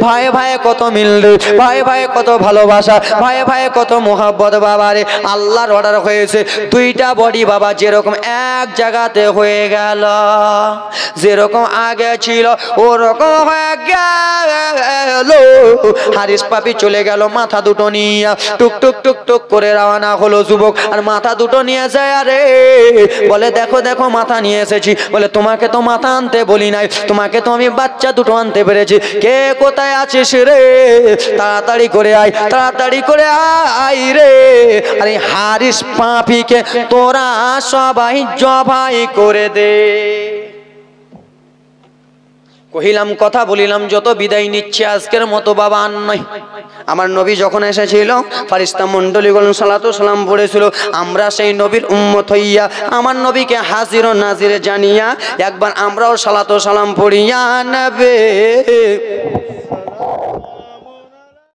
ভাই ভাই কত মিল রে, ভাই ভাই কত ভালোবাসা, ভাই ভাই কত মোহাব্বত। বাবা রে, আল্লাহর অর্ডার হয়েছে, দুইটা বডি বাবা যেরকম এক জায়গাতে হয়ে গেল, যেরকম আগে ছিল ওরকম হয়ে গেল। হারিস পাপি চলে গেল মাথা দুটো নিয়ে, টুক টুক টুক টুক করে রওনা হলো যুবক। আর মাথা দুটো নিয়ে যায়, আরে বলে, দেখো দেখো মাথা নিয়ে এসেছি। বলে, তোমাকে তো মাথা আনতে বলি নাই, তোমাকে তো আমি বাচ্চা দুটো আনতে পেরেছি। কে কোথায় আছিস রে? তাড়াতাড়ি করে আয়, তাড়াতাড়ি করে আয় রে। আরে হারিস পাপিকে তোরা সবাই জবাই করে দে। কহিলাম, কথা বলিলাম, যত বিদায় নিচ্ছে আজকের মতো বাবা আর নয়। আমার নবী যখন এসেছিল, ফারিস্তা মণ্ডলীগণ সালাতু সালাম পড়েছিল। আমরা সেই নবীর উম্মত হইয়া, আমার নবীকে হাজির ও নাজির জানিয়া একবার আমরাও সালাতু সালাম পড়িয়া নবে